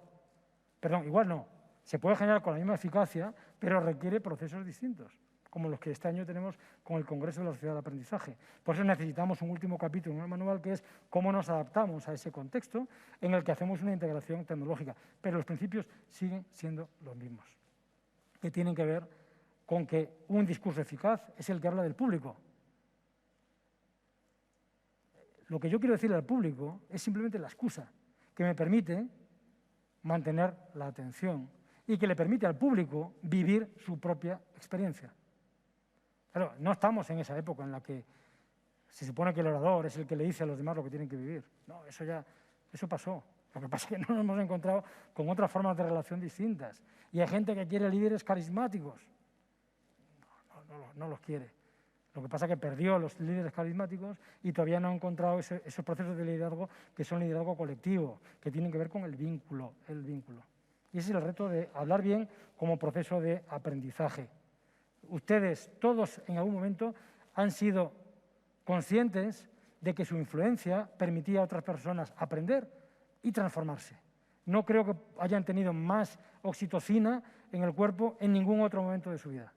no, se puede generar con la misma eficacia, pero requiere procesos distintos, como los que este año tenemos con el Congreso de la Sociedad del Aprendizaje. Por eso necesitamos un último capítulo en el manual, que es cómo nos adaptamos a ese contexto en el que hacemos una integración tecnológica. Pero los principios siguen siendo los mismos, que tienen que ver con que un discurso eficaz es el que habla del público. Lo que yo quiero decirle al público es simplemente la excusa que me permite mantener la atención y que le permite al público vivir su propia experiencia. Claro, no estamos en esa época en la que se supone que el orador es el que le dice a los demás lo que tienen que vivir. No, eso pasó. Lo que pasa es que no nos hemos encontrado con otras formas de relación distintas. Y hay gente que quiere líderes carismáticos. No los quiere. Lo que pasa es que perdió los líderes carismáticos y todavía no ha encontrado esos procesos de liderazgo que son liderazgo colectivo, que tienen que ver con el vínculo. Y ese es el reto de hablar bien como proceso de aprendizaje. Ustedes, todos en algún momento, han sido conscientes de que su influencia permitía a otras personas aprender y transformarse. No creo que hayan tenido más oxitocina en el cuerpo en ningún otro momento de su vida.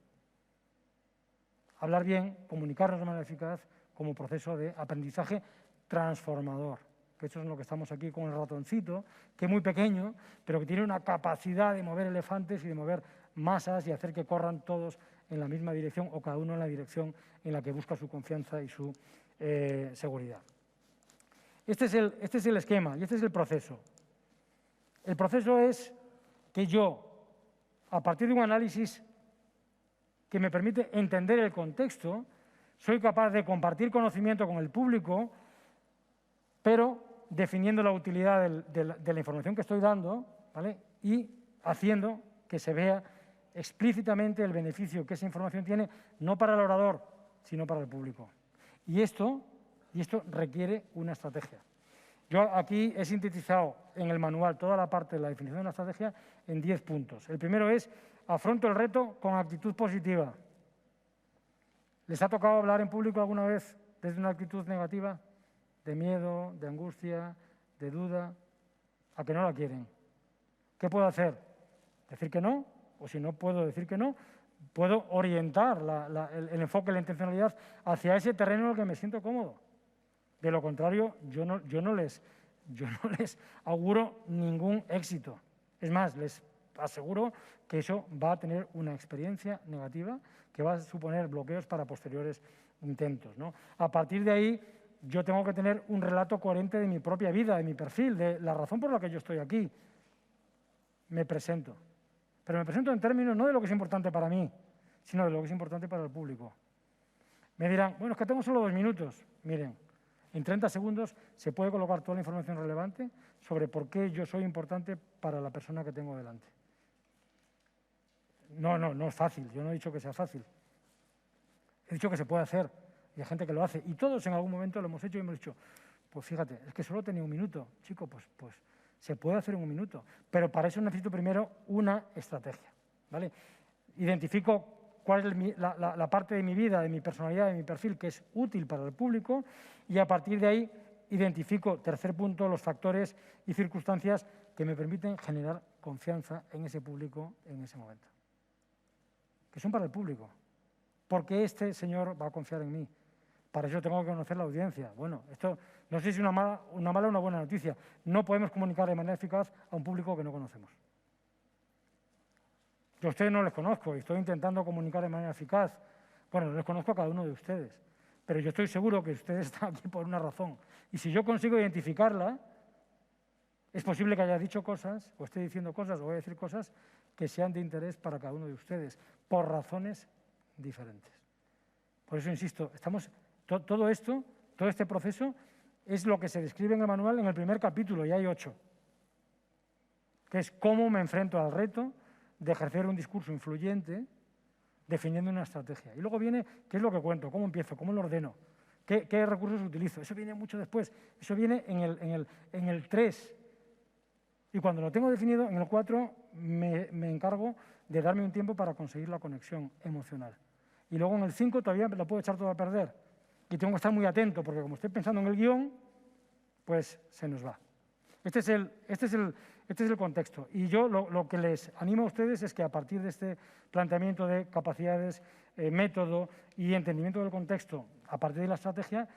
Hablar bien, comunicarnos de manera eficaz como proceso de aprendizaje transformador. Que eso es lo que estamos aquí con el ratoncito, que es muy pequeño, pero que tiene una capacidad de mover elefantes y de mover masas y hacer que corran todos en la misma dirección o cada uno en la dirección en la que busca su confianza y su seguridad. Este es el esquema y este es el proceso. El proceso es que yo, a partir de un análisis que me permite entender el contexto, soy capaz de compartir conocimiento con el público, pero definiendo la utilidad de la información que estoy dando, ¿vale? Y haciendo que se vea explícitamente el beneficio que esa información tiene, no para el orador, sino para el público. Y esto requiere una estrategia. Yo aquí he sintetizado en el manual toda la parte de la definición de una estrategia en 10 puntos. El primero es: afronto el reto con actitud positiva. ¿Les ha tocado hablar en público alguna vez desde una actitud negativa? De miedo, de angustia, de duda, a que no la quieren. ¿Qué puedo hacer? ¿Decir que no? O si no puedo decir que no, puedo orientar el enfoque, la intencionalidad hacia ese terreno en el que me siento cómodo. De lo contrario, yo no les auguro ningún éxito. Es más, les aseguro que eso va a tener una experiencia negativa que va a suponer bloqueos para posteriores intentos, ¿no? A partir de ahí, yo tengo que tener un relato coherente de mi propia vida, de mi perfil, de la razón por la que yo estoy aquí. Me presento. Pero me presento en términos no de lo que es importante para mí, sino de lo que es importante para el público. Me dirán, bueno, es que tengo solo 2 minutos. Miren, en 30 segundos se puede colocar toda la información relevante sobre por qué yo soy importante para la persona que tengo delante. No es fácil. Yo no he dicho que sea fácil. He dicho que se puede hacer. Y hay gente que lo hace. Y todos en algún momento lo hemos hecho y hemos dicho, pues fíjate, es que solo tenía 1 minuto. Chico, pues se puede hacer en 1 minuto. Pero para eso necesito primero una estrategia, ¿vale? Identifico cuál es la parte de mi vida, de mi personalidad, de mi perfil que es útil para el público y a partir de ahí identifico, tercer punto, los factores y circunstancias que me permiten generar confianza en ese público en ese momento. Que son para el público. Porque este señor va a confiar en mí. Para eso tengo que conocer la audiencia. Bueno, esto no sé si es una mala o una buena noticia. No podemos comunicar de manera eficaz a un público que no conocemos. Yo a ustedes no les conozco y estoy intentando comunicar de manera eficaz. Bueno, no les conozco a cada uno de ustedes, pero yo estoy seguro que ustedes están aquí por una razón. Y si yo consigo identificarla, es posible que haya dicho cosas, o esté diciendo cosas, o voy a decir cosas que sean de interés para cada uno de ustedes, por razones diferentes. Por eso insisto, todo este proceso es lo que se describe en el manual en el primer capítulo, y hay 8, que es cómo me enfrento al reto de ejercer un discurso influyente definiendo una estrategia. Y luego viene qué es lo que cuento, cómo empiezo, cómo lo ordeno, qué recursos utilizo. Eso viene mucho después, eso viene en el 3. Y cuando lo tengo definido, en el 4 me encargo de darme un tiempo para conseguir la conexión emocional. Y luego en el 5 todavía lo puedo echar todo a perder. Y tengo que estar muy atento, porque como estoy pensando en el guión, pues se nos va. Este es el contexto. Y yo lo que les animo a ustedes es que a partir de este planteamiento de capacidades, método y entendimiento del contexto, a partir de la estrategia,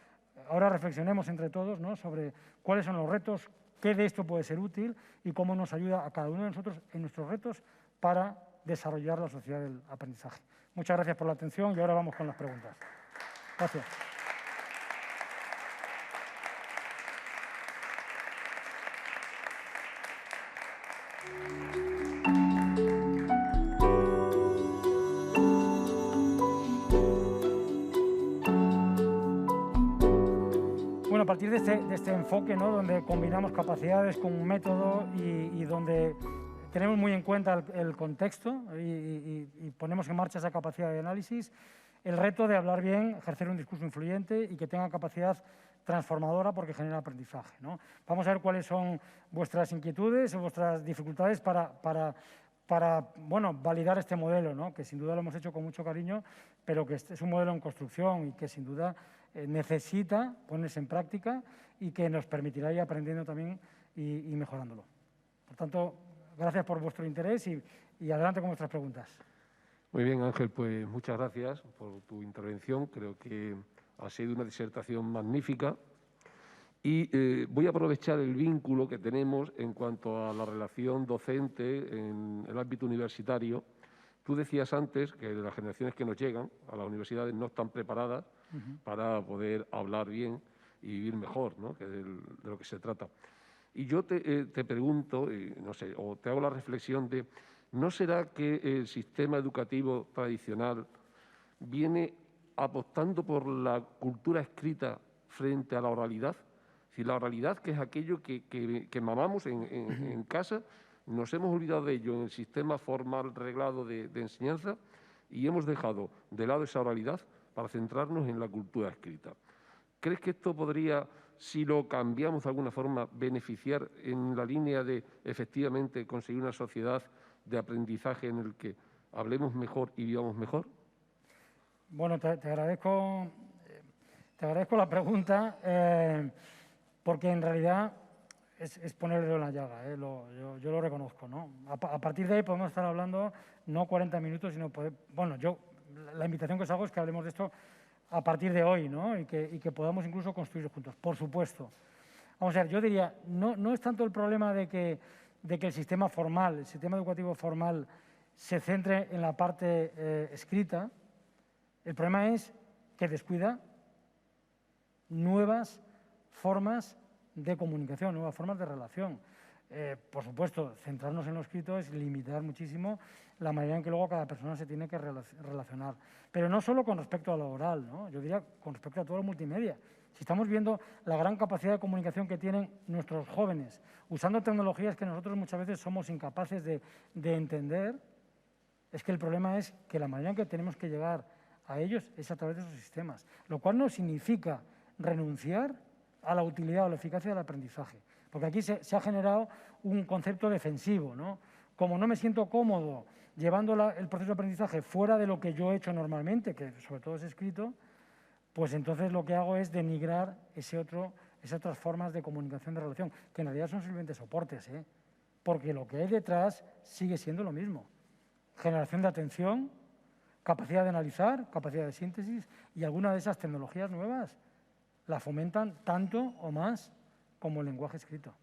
ahora reflexionemos entre todos, ¿no?, sobre cuáles son los retos, qué de esto puede ser útil y cómo nos ayuda a cada uno de nosotros en nuestros retos para desarrollar la sociedad del aprendizaje. Muchas gracias por la atención y ahora vamos con las preguntas. Gracias. Bueno, a partir de este enfoque, ¿no?, donde combinamos capacidades con un método y donde tenemos muy en cuenta el contexto y ponemos en marcha esa capacidad de análisis, el reto de hablar bien, ejercer un discurso influyente y que tenga capacidad transformadora porque genera aprendizaje, ¿no? Vamos a ver cuáles son vuestras inquietudes o vuestras dificultades para bueno, validar este modelo, ¿no?, que sin duda lo hemos hecho con mucho cariño, pero que es un modelo en construcción y que sin duda necesita ponerse en práctica y que nos permitirá ir aprendiendo también y mejorándolo. Por tanto, gracias por vuestro interés y adelante con vuestras preguntas. Muy bien, Ángel, pues muchas gracias por tu intervención. Creo que ha sido una disertación magnífica y voy a aprovechar el vínculo que tenemos en cuanto a la relación docente en el ámbito universitario. Tú decías antes que las generaciones que nos llegan a las universidades no están preparadas para poder hablar bien y vivir mejor, ¿no?, que es de lo que se trata. Y yo te pregunto, no sé, o te hago la reflexión de, ¿no será que el sistema educativo tradicional viene apostando por la cultura escrita frente a la oralidad? Si la oralidad, que es aquello que mamamos en casa, nos hemos olvidado de ello en el sistema formal reglado de enseñanza y hemos dejado de lado esa oralidad para centrarnos en la cultura escrita. ¿Crees que esto podría, si lo cambiamos de alguna forma, beneficiar en la línea de efectivamente conseguir una sociedad de aprendizaje en el que hablemos mejor y vivamos mejor? Bueno, te agradezco la pregunta, porque en realidad es ponerle en la llaga, yo lo reconozco, ¿no? A partir de ahí podemos estar hablando no 40 minutos, sino la invitación que os hago es que hablemos de esto a partir de hoy, ¿no?, y que podamos incluso construir juntos, por supuesto. Vamos a ver, yo diría, no es tanto el problema de que el sistema formal, el sistema educativo formal, se centre en la parte escrita. El problema es que descuida nuevas formas de comunicación, nuevas formas de relación. Por supuesto, centrarnos en lo escrito es limitar muchísimo la manera en que luego cada persona se tiene que relacionar. Pero no solo con respecto a lo oral, ¿no?, yo diría con respecto a todo lo multimedia. Si estamos viendo la gran capacidad de comunicación que tienen nuestros jóvenes, usando tecnologías que nosotros muchas veces somos incapaces de entender, es que el problema es que la manera en que tenemos que llegar a ellos es a través de esos sistemas, lo cual no significa renunciar a la utilidad o la eficacia del aprendizaje. Porque aquí se ha generado un concepto defensivo, ¿no? Como no me siento cómodo llevando el proceso de aprendizaje fuera de lo que yo he hecho normalmente, que sobre todo es escrito, pues entonces lo que hago es denigrar esas otras formas de comunicación, de relación, que en realidad son simplemente soportes, porque lo que hay detrás sigue siendo lo mismo. Generación de atención, capacidad de analizar, capacidad de síntesis, y algunas de esas tecnologías nuevas la fomentan tanto o más como el lenguaje escrito.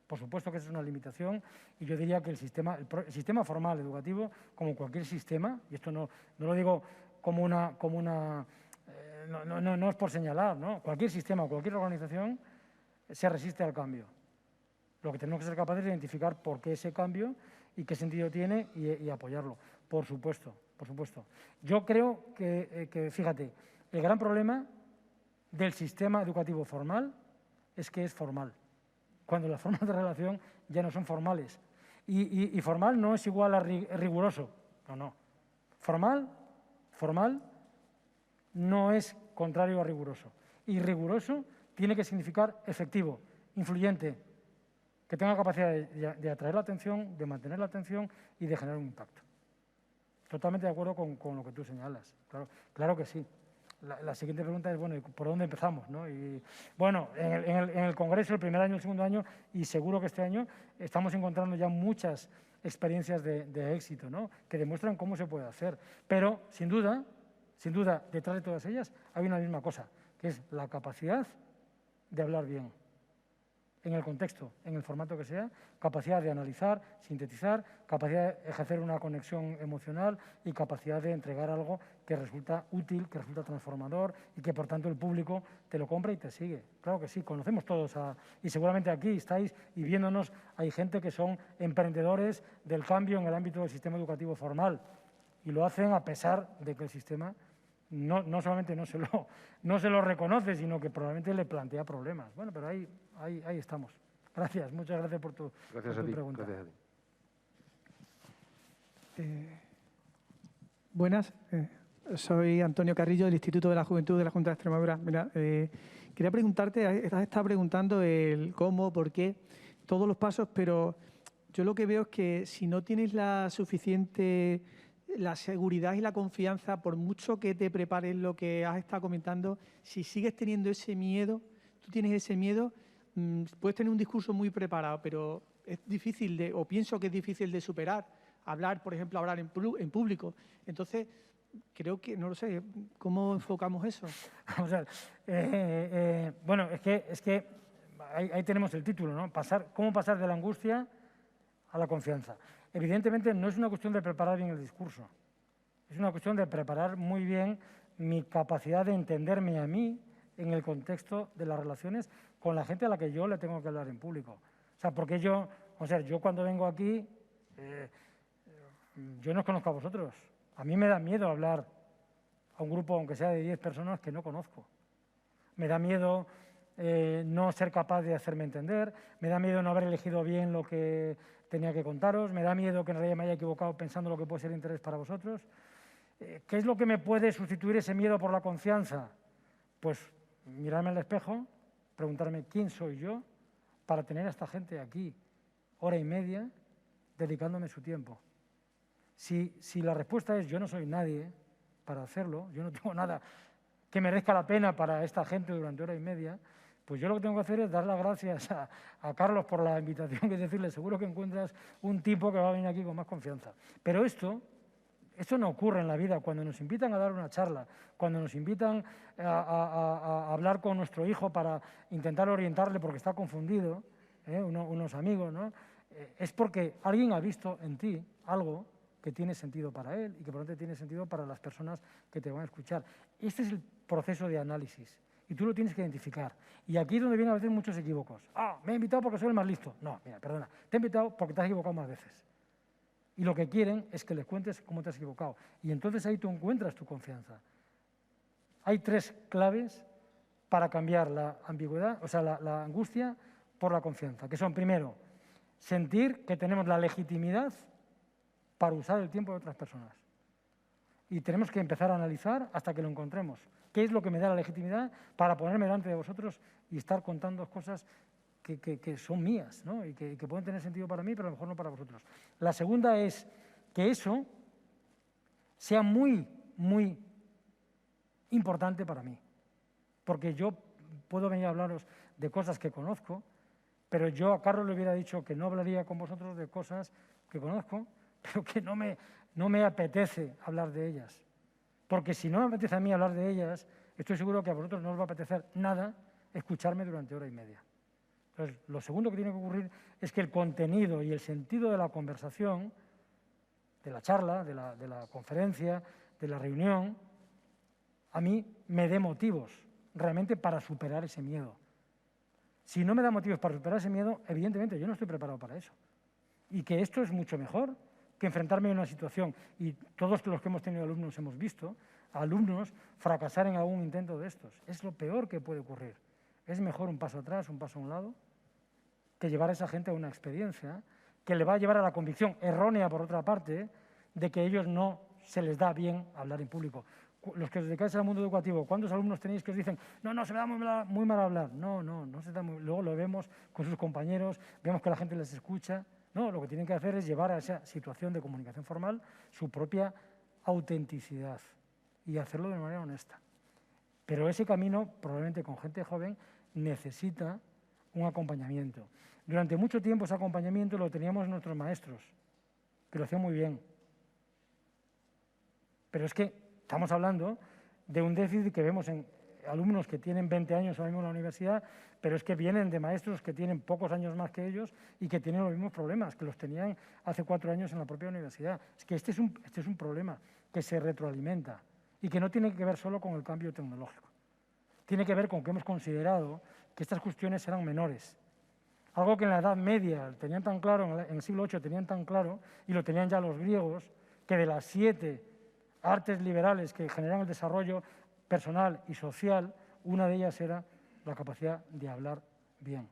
Por supuesto que esa es una limitación y yo diría que el sistema formal educativo, como cualquier sistema, y esto no lo digo no es por señalar, ¿no? Cualquier sistema o cualquier organización se resiste al cambio. Lo que tenemos que ser capaces de identificar por qué ese cambio y qué sentido tiene y apoyarlo, por supuesto, por supuesto. Yo creo que, fíjate, el gran problema del sistema educativo formal es que es formal, cuando las formas de relación ya no son formales. Y formal no es igual a riguroso, no. Formal no es contrario a riguroso. Y riguroso tiene que significar efectivo, influyente, que tenga capacidad de atraer la atención, de mantener la atención y de generar un impacto. Totalmente de acuerdo con lo que tú señalas. Claro que sí. La siguiente pregunta es, bueno, ¿por dónde empezamos, no? Y, bueno, en el Congreso, el primer año, el segundo año, y seguro que este año estamos encontrando ya muchas experiencias de éxito, ¿no?, que demuestran cómo se puede hacer. Pero, sin duda, detrás de todas ellas hay una misma cosa, que es la capacidad de hablar bien, en el contexto, en el formato que sea, capacidad de analizar, sintetizar, capacidad de ejercer una conexión emocional y capacidad de entregar algo que resulta útil, que resulta transformador y que, por tanto, el público te lo compra y te sigue. Claro que sí, conocemos todos y seguramente aquí estáis y viéndonos hay gente que son emprendedores del cambio en el ámbito del sistema educativo formal y lo hacen a pesar de que el sistema no solamente no se lo reconoce, sino que probablemente le plantea problemas. Bueno, pero ahí estamos. Gracias, muchas gracias por tu pregunta. Gracias a ti. Buenas, soy Antonio Carrillo del Instituto de la Juventud de la Junta de Extremadura. Mira, quería preguntarte, has estado preguntando el cómo, por qué, todos los pasos, pero yo lo que veo es que si no tienes la seguridad y la confianza, por mucho que te prepares lo que has estado comentando, si sigues teniendo ese miedo, tú tienes ese miedo, puedes tener un discurso muy preparado, pero es difícil o pienso que es difícil de superar. Hablar, por ejemplo, hablar en público. Entonces, creo que, no lo sé, ¿cómo enfocamos eso? Vamos a ver, bueno, es que ahí tenemos el título, ¿no? ¿Cómo pasar de la angustia a la confianza? Evidentemente no es una cuestión de preparar bien el discurso, es una cuestión de preparar muy bien mi capacidad de entenderme a mí en el contexto de las relaciones con la gente a la que yo le tengo que hablar en público. O sea, porque yo cuando vengo aquí, yo no os conozco a vosotros. A mí me da miedo hablar a un grupo, aunque sea de 10 personas, que no conozco. Me da miedo no ser capaz de hacerme entender, me da miedo no haber elegido bien lo que tenía que contaros, me da miedo que en realidad me haya equivocado pensando lo que puede ser de interés para vosotros. ¿Qué es lo que me puede sustituir ese miedo por la confianza? Pues mirarme al espejo, preguntarme quién soy yo para tener a esta gente aquí, hora y media, dedicándome su tiempo. Si la respuesta es yo no soy nadie para hacerlo, yo no tengo nada que merezca la pena para esta gente durante hora y media, pues yo lo que tengo que hacer es dar las gracias a Carlos por la invitación y decirle, seguro que encuentras un tipo que va a venir aquí con más confianza. Pero esto no ocurre en la vida. Cuando nos invitan a dar una charla, cuando nos invitan a hablar con nuestro hijo para intentar orientarle porque está confundido, unos amigos, ¿no? Es porque alguien ha visto en ti algo que tiene sentido para él y que por lo tanto tiene sentido para las personas que te van a escuchar. Este es el proceso de análisis y tú lo tienes que identificar. Y aquí es donde vienen a veces muchos equívocos. Me he invitado porque soy el más listo. No, mira, perdona, te he invitado porque te has equivocado más veces. Y lo que quieren es que les cuentes cómo te has equivocado. Y entonces ahí tú encuentras tu confianza. Hay 3 claves para cambiar la ambigüedad, o sea, la angustia por la confianza, que son, primero, sentir que tenemos la legitimidad para usar el tiempo de otras personas. Y tenemos que empezar a analizar hasta que lo encontremos. ¿Qué es lo que me da la legitimidad para ponerme delante de vosotros y estar contando cosas que son mías, ¿no? Y que pueden tener sentido para mí, pero a lo mejor no para vosotros? La segunda es que eso sea muy, muy importante para mí. Porque yo puedo venir a hablaros de cosas que conozco, pero yo a Carlos le hubiera dicho que no hablaría con vosotros de cosas que conozco, pero que no me apetece hablar de ellas. Porque si no me apetece a mí hablar de ellas, estoy seguro que a vosotros no os va a apetecer nada escucharme durante hora y media. Entonces, lo segundo que tiene que ocurrir es que el contenido y el sentido de la conversación, de la charla, de la conferencia, de la reunión, a mí me dé motivos realmente para superar ese miedo. Si no me da motivos para superar ese miedo, evidentemente yo no estoy preparado para eso. Y que esto es mucho mejor que enfrentarme a una situación. Y todos los que hemos tenido alumnos hemos visto a alumnos fracasar en algún intento de estos. Es lo peor que puede ocurrir. Es mejor un paso atrás, un paso a un lado, que llevar a esa gente a una experiencia que le va a llevar a la convicción errónea, por otra parte, de que a ellos no se les da bien hablar en público. los que os dedicáis al mundo educativo, ¿cuántos alumnos tenéis que os dicen, no, se me da muy mal hablar? No se da muy... Luego lo vemos con sus compañeros, vemos que la gente les escucha. No, lo que tienen que hacer es llevar a esa situación de comunicación formal su propia autenticidad y hacerlo de manera honesta. Pero ese camino, probablemente con gente joven, necesita un acompañamiento. Durante mucho tiempo ese acompañamiento lo teníamos nuestros maestros, que lo hacían muy bien. Pero es que estamos hablando de un déficit que vemos en alumnos que tienen 20 años ahora mismo en la universidad, pero es que vienen de maestros que tienen pocos años más que ellos y que tienen los mismos problemas, que los tenían hace 4 años en la propia universidad. Es que este es un problema que se retroalimenta y que no tiene que ver solo con el cambio tecnológico. Tiene que ver con que hemos considerado que estas cuestiones eran menores. Algo que en la Edad Media tenían tan claro, en el siglo VIII tenían tan claro, y lo tenían ya los griegos, que de las 7 artes liberales que generan el desarrollo personal y social, una de ellas era la capacidad de hablar bien.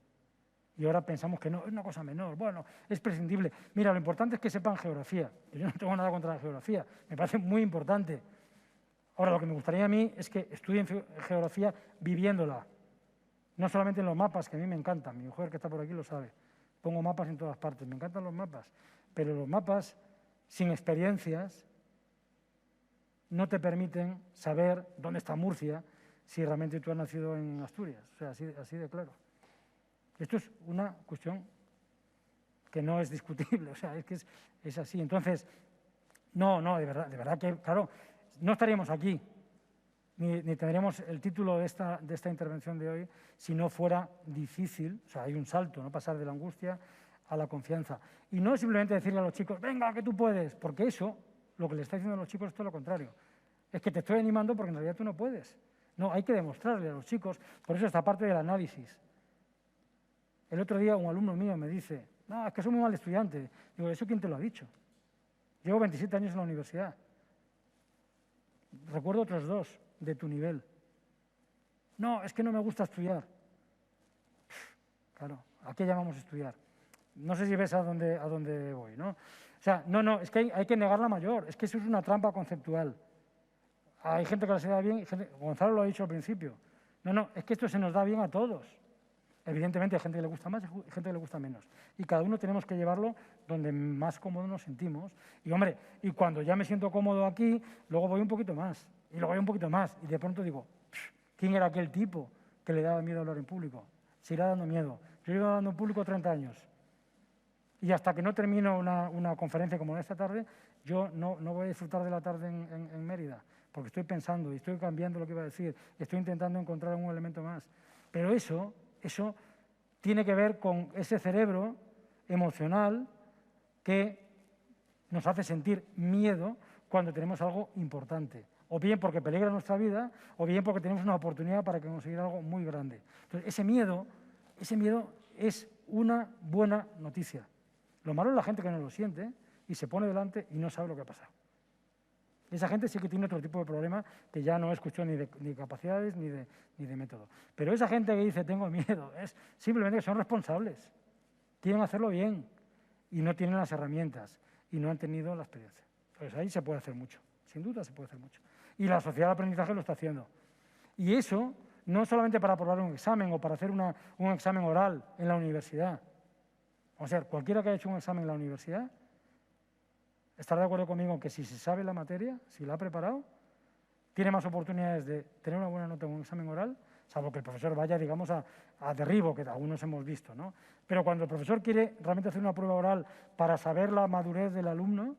Y ahora pensamos que no, es una cosa menor, bueno, es prescindible. Mira, lo importante es que sepan geografía. Yo no tengo nada contra la geografía, me parece muy importante. Ahora, lo que me gustaría a mí es que estudien geografía viviéndola. No solamente en los mapas, que a mí me encantan, mi mujer que está por aquí lo sabe. Pongo mapas en todas partes, me encantan los mapas. Pero los mapas sin experiencias no te permiten saber dónde está Murcia si realmente tú has nacido en Asturias. O sea, así de claro. Esto es una cuestión que no es discutible, o sea, es que es así. Entonces, no, de verdad que, claro, no estaríamos aquí, ni tendríamos el título de esta intervención de hoy si no fuera difícil, o sea, hay un salto, no pasar de la angustia a la confianza. Y no simplemente decirle a los chicos, venga, que tú puedes, porque eso, lo que le está diciendo a los chicos es todo lo contrario. Es que te estoy animando porque en realidad tú no puedes. No, hay que demostrarle a los chicos, por eso esta parte del análisis. El otro día un alumno mío me dice, no, es que soy muy mal estudiante. Digo, ¿eso quién te lo ha dicho? Llevo 27 años en la universidad. Recuerdo otros 2 de tu nivel. No, es que no me gusta estudiar. Claro, ¿a qué llamamos estudiar? No sé si ves a dónde voy, ¿no? O sea, no, es que hay que negar la mayor. Es que eso es una trampa conceptual. Hay gente que se da bien, Gonzalo lo ha dicho al principio. No, es que esto se nos da bien a todos. Evidentemente hay gente que le gusta más y gente que le gusta menos. Y cada uno tenemos que llevarlo donde más cómodo nos sentimos. Y hombre, y cuando ya me siento cómodo aquí, luego voy un poquito más. Y luego voy un poquito más. Y de pronto digo, ¿quién era aquel tipo que le daba miedo hablar en público? Se irá dando miedo. Yo llevo hablando en público 30 años. Y hasta que no termino una conferencia como esta tarde, yo no voy a disfrutar de la tarde en Mérida. Porque estoy pensando y estoy cambiando lo que iba a decir. Estoy intentando encontrar un elemento más. Pero eso tiene que ver con ese cerebro emocional que nos hace sentir miedo cuando tenemos algo importante. O bien porque peligra nuestra vida, o bien porque tenemos una oportunidad para conseguir algo muy grande. Entonces, ese miedo es una buena noticia. Lo malo es la gente que no lo siente y se pone delante y no sabe lo que ha pasado. Esa gente sí que tiene otro tipo de problema que ya no es cuestión ni de capacidades ni de método. Pero esa gente que dice tengo miedo, es simplemente que son responsables, quieren hacerlo bien y no tienen las herramientas y no han tenido la experiencia. Entonces ahí se puede hacer mucho, sin duda se puede hacer mucho. Y la sociedad de aprendizaje lo está haciendo. Y eso no solamente para aprobar un examen o para hacer un examen oral en la universidad. O sea, cualquiera que haya hecho un examen en la universidad estará de acuerdo conmigo que si se sabe la materia, si la ha preparado, tiene más oportunidades de tener una buena nota en un examen oral, salvo que el profesor vaya, digamos, a derribo, que algunos hemos visto, ¿no? Pero cuando el profesor quiere realmente hacer una prueba oral para saber la madurez del alumno,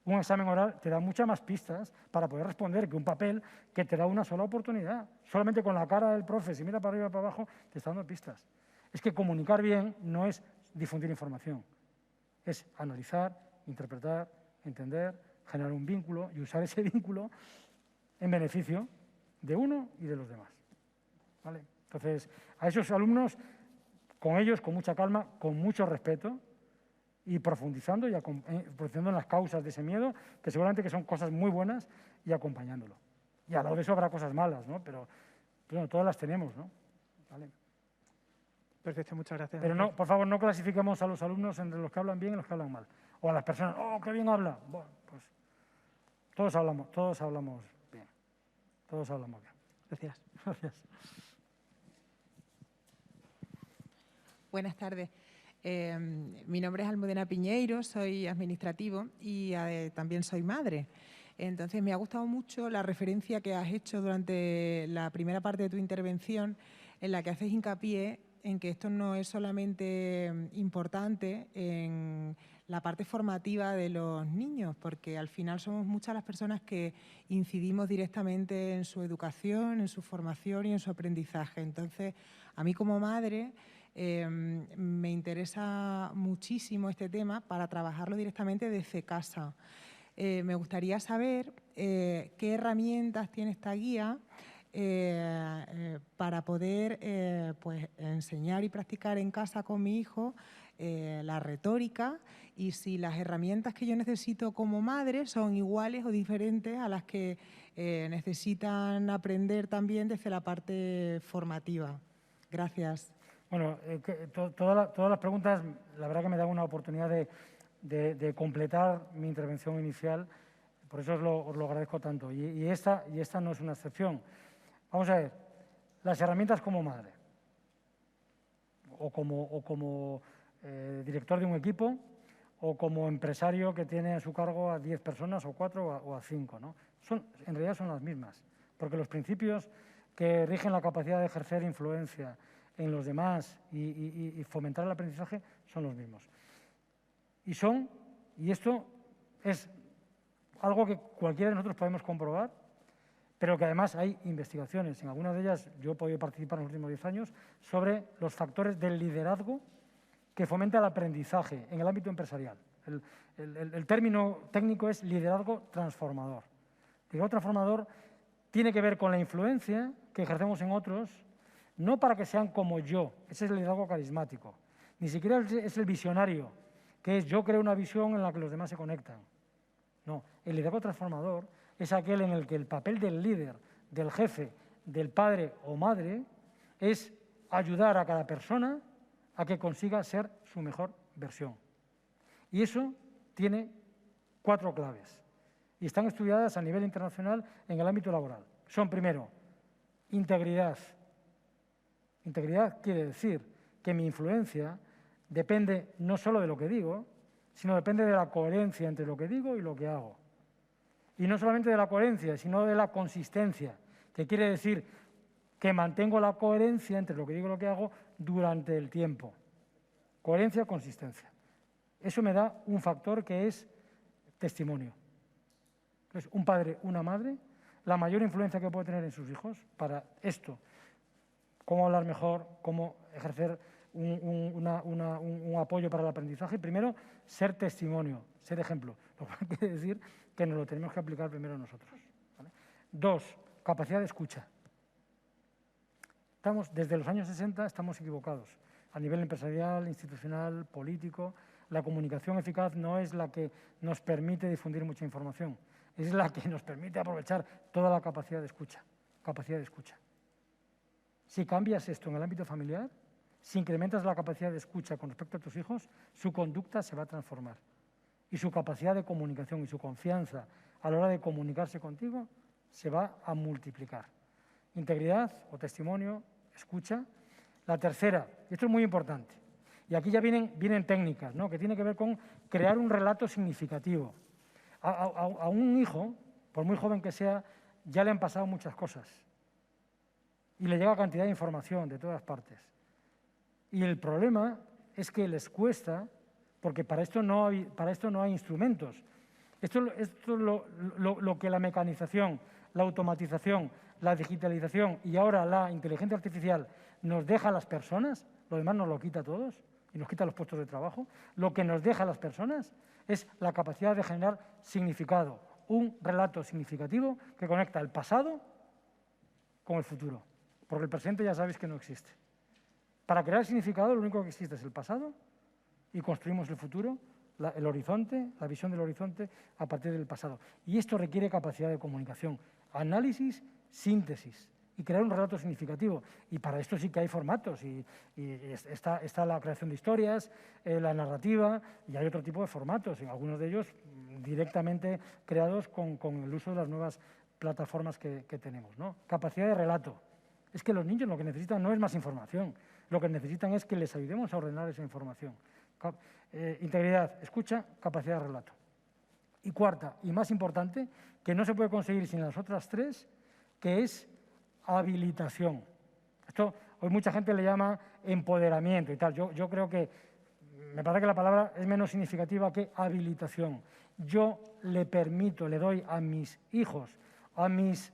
un examen oral te da muchas más pistas para poder responder que un papel que te da una sola oportunidad. Solamente con la cara del profe, si mira para arriba y para abajo, te está dando pistas. Es que comunicar bien no es difundir información, es analizar, interpretar, entender, generar un vínculo y usar ese vínculo en beneficio de uno y de los demás. ¿Vale? Entonces, a esos alumnos, con ellos, con mucha calma, con mucho respeto y profundizando en las causas de ese miedo, que seguramente que son cosas muy buenas, y acompañándolo. Y al lado de eso habrá cosas malas, ¿no? Pero bueno, todas las tenemos, ¿no? ¿Vale? Perfecto, muchas gracias. Pero no, por favor, no clasifiquemos a los alumnos entre los que hablan bien y los que hablan mal. O a las personas, ¡oh, qué bien habla! Bueno, pues todos hablamos bien. Todos hablamos bien. Gracias. Gracias. Buenas tardes. Mi nombre es Almudena Piñeiro, soy administrativo y también soy madre. Entonces, me ha gustado mucho la referencia que has hecho durante la primera parte de tu intervención, en la que haces hincapié en que esto no es solamente importante en la parte formativa de los niños, porque al final somos muchas las personas que incidimos directamente en su educación, en su formación y en su aprendizaje. Entonces, a mí como madre me interesa muchísimo este tema para trabajarlo directamente desde casa. Me gustaría saber qué herramientas tiene esta guía para poder pues, enseñar y practicar en casa con mi hijo la retórica, y si las herramientas que yo necesito como madre son iguales o diferentes a las que necesitan aprender también desde la parte formativa. Gracias. Bueno, todas las preguntas, la verdad que me dan una oportunidad de completar mi intervención inicial, por eso os lo agradezco tanto. Y esta no es una excepción. Vamos a ver, las herramientas como madre o como director de un equipo o como empresario que tiene a su cargo a 10 personas o 4 o a 5, ¿no? En realidad son las mismas, porque los principios que rigen la capacidad de ejercer influencia en los demás y fomentar el aprendizaje son los mismos. Y esto es algo que cualquiera de nosotros podemos comprobar, pero que además hay investigaciones, en algunas de ellas yo he podido participar en los últimos 10 años, sobre los factores del liderazgo que fomenta el aprendizaje en el ámbito empresarial. El término técnico es liderazgo transformador. El liderazgo transformador tiene que ver con la influencia que ejercemos en otros, no para que sean como yo, ese es el liderazgo carismático, ni siquiera es el visionario, que es yo creo una visión en la que los demás se conectan. No, el liderazgo transformador es aquel en el que el papel del líder, del jefe, del padre o madre, es ayudar a cada persona a que consiga ser su mejor versión. Y eso tiene 4 claves, y están estudiadas a nivel internacional en el ámbito laboral. Son, primero, integridad. Integridad quiere decir que mi influencia depende no solo de lo que digo, sino depende de la coherencia entre lo que digo y lo que hago. Y no solamente de la coherencia, sino de la consistencia, que quiere decir que mantengo la coherencia entre lo que digo y lo que hago durante el tiempo. Coherencia, consistencia. Eso me da un factor que es testimonio. Entonces, un padre, una madre, la mayor influencia que puede tener en sus hijos para esto, cómo hablar mejor, cómo ejercer un apoyo para el aprendizaje. Primero, ser testimonio, ser ejemplo. Lo cual quiere decir que nos lo tenemos que aplicar primero nosotros, ¿vale? 2, capacidad de escucha. Desde los años 60 estamos equivocados. A nivel empresarial, institucional, político, la comunicación eficaz no es la que nos permite difundir mucha información, es la que nos permite aprovechar toda la capacidad de escucha. Capacidad de escucha. Si cambias esto en el ámbito familiar, si incrementas la capacidad de escucha con respecto a tus hijos, su conducta se va a transformar. Y su capacidad de comunicación y su confianza a la hora de comunicarse contigo se va a multiplicar. Integridad o testimonio, escucha. La tercera, y esto es muy importante, y aquí ya vienen técnicas, ¿no?, que tiene que ver con crear un relato significativo. A un hijo, por muy joven que sea, ya le han pasado muchas cosas. Y le llega cantidad de información de todas partes. Y el problema es que les cuesta, porque para esto no hay instrumentos. Esto es lo que la mecanización, la automatización, la digitalización y ahora la inteligencia artificial nos deja a las personas, lo demás nos lo quita a todos y nos quita los puestos de trabajo. Lo que nos deja a las personas es la capacidad de generar significado, un relato significativo que conecta el pasado con el futuro. Porque el presente ya sabéis que no existe. Para crear significado lo único que existe es el pasado y construimos el futuro, el horizonte, la visión del horizonte a partir del pasado. Y esto requiere capacidad de comunicación, análisis, síntesis y crear un relato significativo. Y para esto sí que hay formatos y está la creación de historias, la narrativa y hay otro tipo de formatos, en algunos de ellos directamente creados con el uso de las nuevas plataformas que tenemos, ¿no? Capacidad de relato. Es que los niños lo que necesitan no es más información, lo que necesitan es que les ayudemos a ordenar esa información. Integridad, escucha, capacidad de relato. Y cuarta, y más importante, que no se puede conseguir sin las otras tres, que es habilitación. Esto hoy mucha gente le llama empoderamiento y tal. Yo creo que, me parece que la palabra es menos significativa que habilitación. Yo le permito, le doy a mis hijos, a mis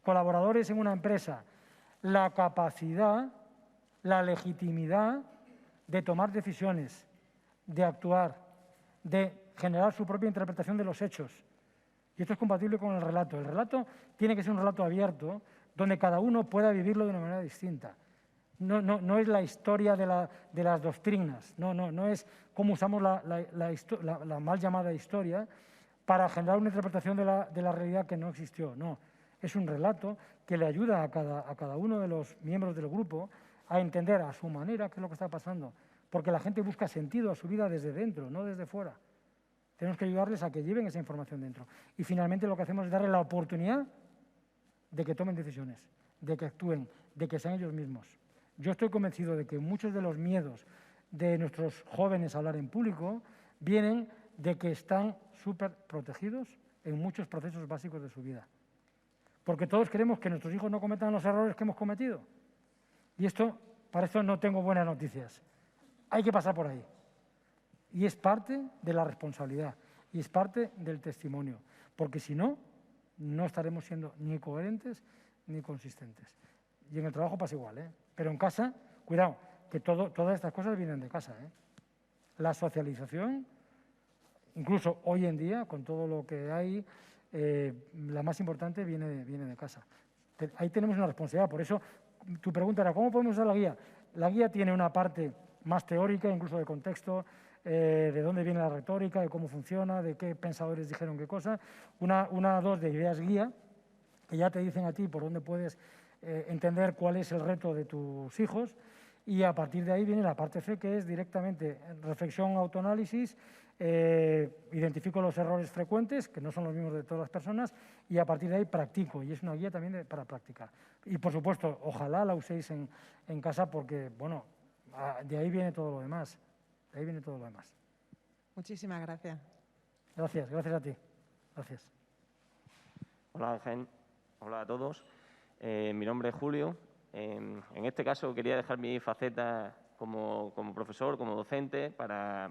colaboradores en una empresa, la capacidad, la legitimidad de tomar decisiones, de actuar, de generar su propia interpretación de los hechos. Y esto es compatible con el relato. El relato tiene que ser un relato abierto, donde cada uno pueda vivirlo de una manera distinta. No es la historia de las doctrinas, no es cómo usamos la mal llamada historia para generar una interpretación de la realidad que no existió. No, es un relato que le ayuda a cada uno de los miembros del grupo a entender a su manera qué es lo que está pasando, porque la gente busca sentido a su vida desde dentro, no desde fuera. Tenemos que ayudarles a que lleven esa información dentro. Y finalmente lo que hacemos es darles la oportunidad de que tomen decisiones, de que actúen, de que sean ellos mismos. Yo estoy convencido de que muchos de los miedos de nuestros jóvenes a hablar en público vienen de que están súper protegidos en muchos procesos básicos de su vida. Porque todos queremos que nuestros hijos no cometan los errores que hemos cometido. Y para esto no tengo buenas noticias. Hay que pasar por ahí. Y es parte de la responsabilidad y es parte del testimonio. Porque si no, no estaremos siendo ni coherentes ni consistentes. Y en el trabajo pasa igual, ¿eh? Pero en casa, cuidado, que todas estas cosas vienen de casa, ¿eh? La socialización, incluso hoy en día, con todo lo que hay, la más importante viene de casa. Ahí tenemos una responsabilidad. Por eso, tu pregunta era, ¿cómo podemos usar la guía? La guía tiene una parte más teórica, incluso de contexto, de dónde viene la retórica, de cómo funciona, de qué pensadores dijeron qué cosa. Dos de ideas guía, que ya te dicen a ti por dónde puedes entender cuál es el reto de tus hijos, y a partir de ahí viene la parte C, que es directamente reflexión, autoanálisis, identifico los errores frecuentes, que no son los mismos de todas las personas, y a partir de ahí practico, y es una guía también para practicar. Y por supuesto, ojalá la uséis en casa, porque, bueno, de ahí viene todo lo demás. De ahí viene todo lo demás. Muchísimas gracias. Gracias a ti. Gracias. Hola, Ángel. Hola a todos. Mi nombre es Julio. En este caso quería dejar mi faceta como profesor, como docente, para